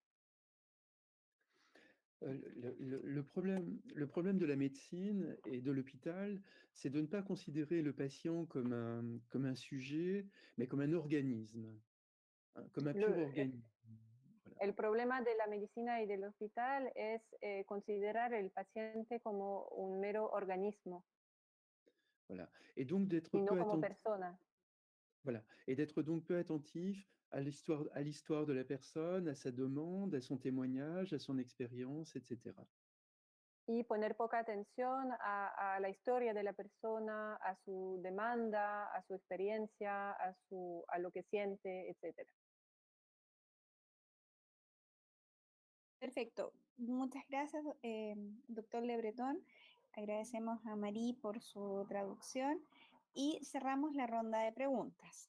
Le problème de la médecine et de l'hôpital, c'est de ne pas considérer le patient comme un sujet, mais comme un organisme, hein, comme un pur Le, organisme. Voilà, el problema de la medicina y del hospital es considerar el paciente como un mero organismo voilà. Et donc d'être y no peu como attentif, persona. voilà, et d'être donc peu attentif à l'histoire de la personne, à sa demande, à son témoignage, à son expérience, etc. Y poner poca atención a la historia de la persona, a su demanda, a su experiencia, a lo que siente, etcétera. Perfecto. Muchas gracias, doctor Le Breton. Agradecemos a Marie por su traducción y cerramos la ronda de preguntas.